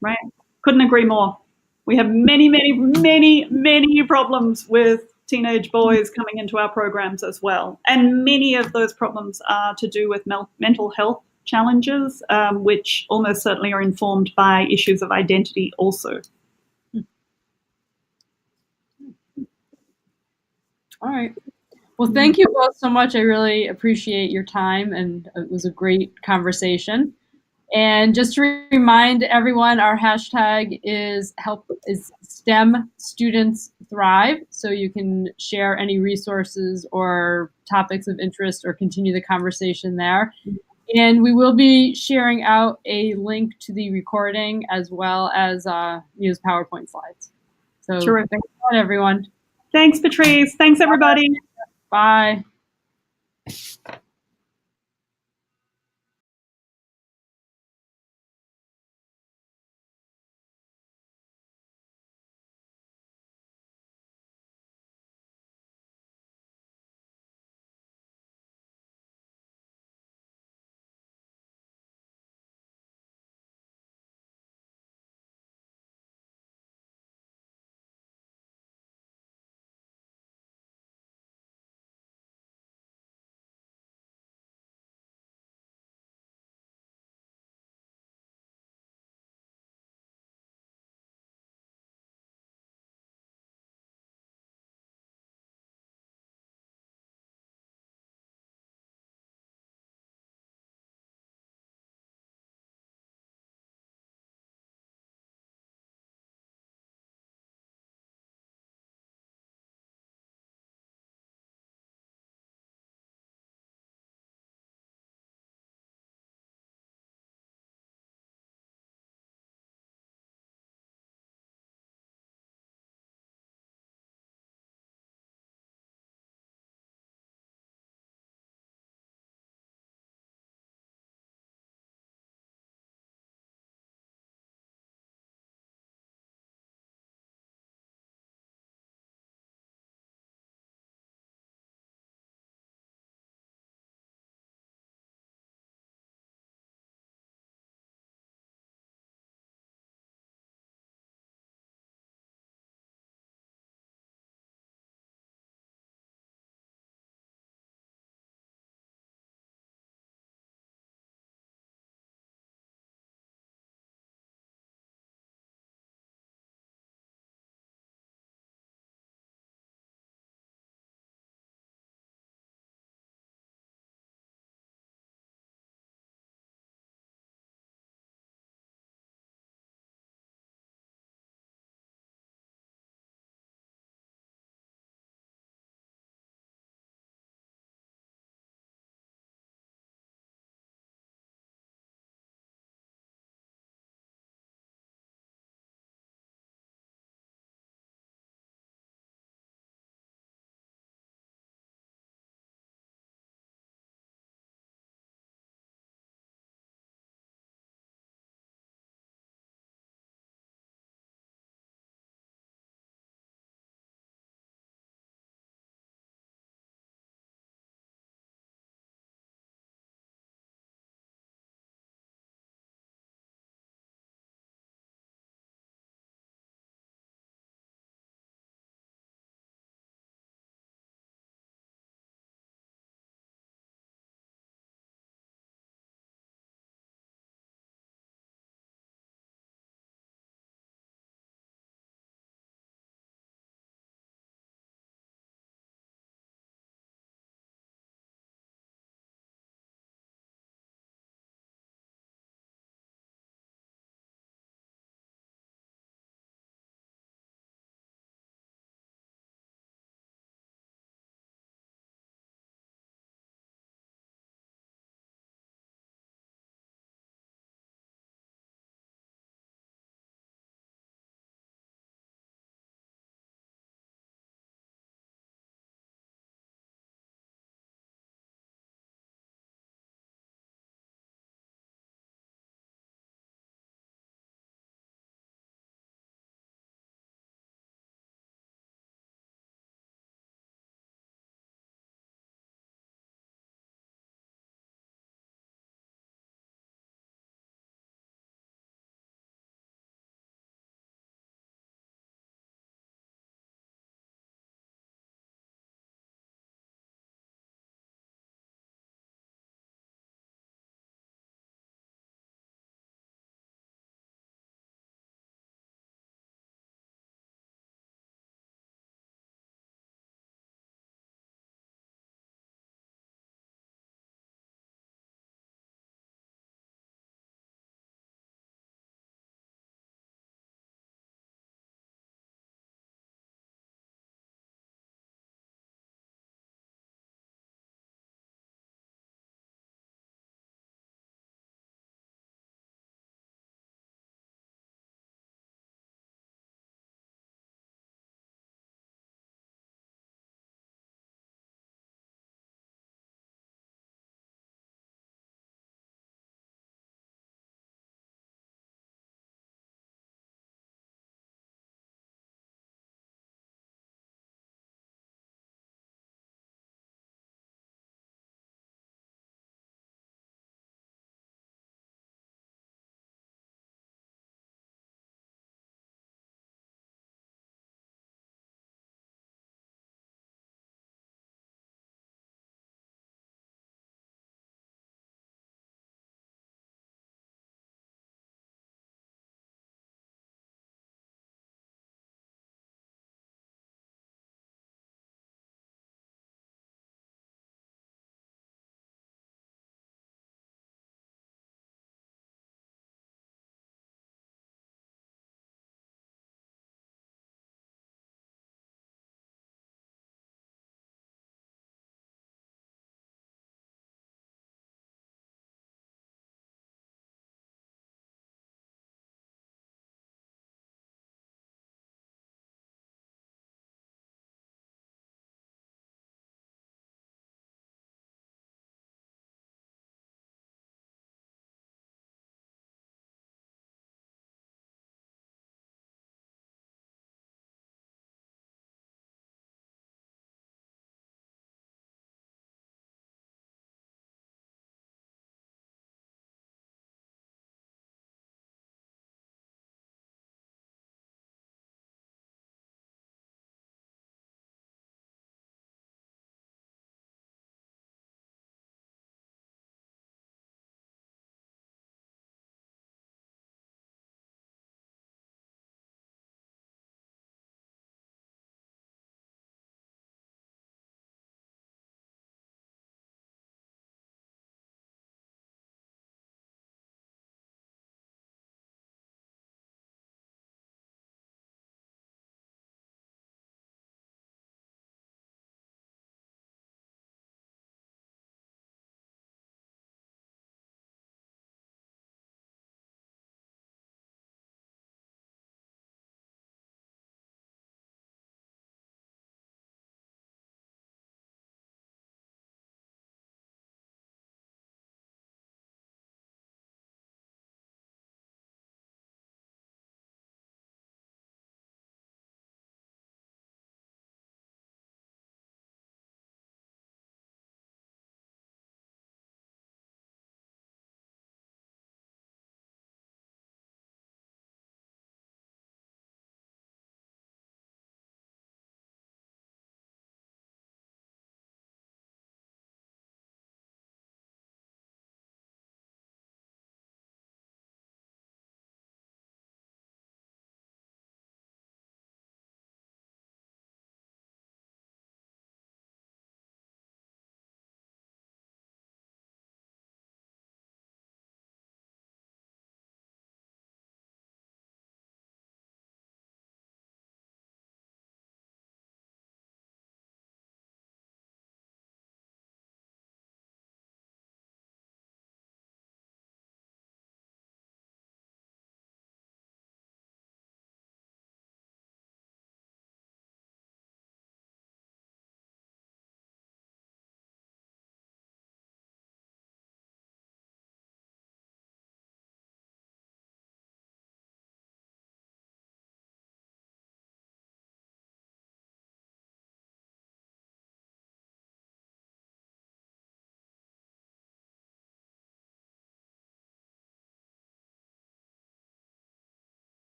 Right. Couldn't agree more. We have many, many, many, many problems with teenage boys coming into our programs as well. And many of those problems are to do with mental health challenges, which almost certainly are informed by issues of identity also. All right. Well, thank you both so much. I really appreciate your time, and it was a great conversation. And just to remind everyone, our hashtag is STEM Students Thrive. So you can share any resources or topics of interest or continue the conversation there. And we will be sharing out a link to the recording as well as Mia's PowerPoint slides. So Terrific. thanks a lot, everyone. Thanks, Patrice. Thanks, everybody. Bye.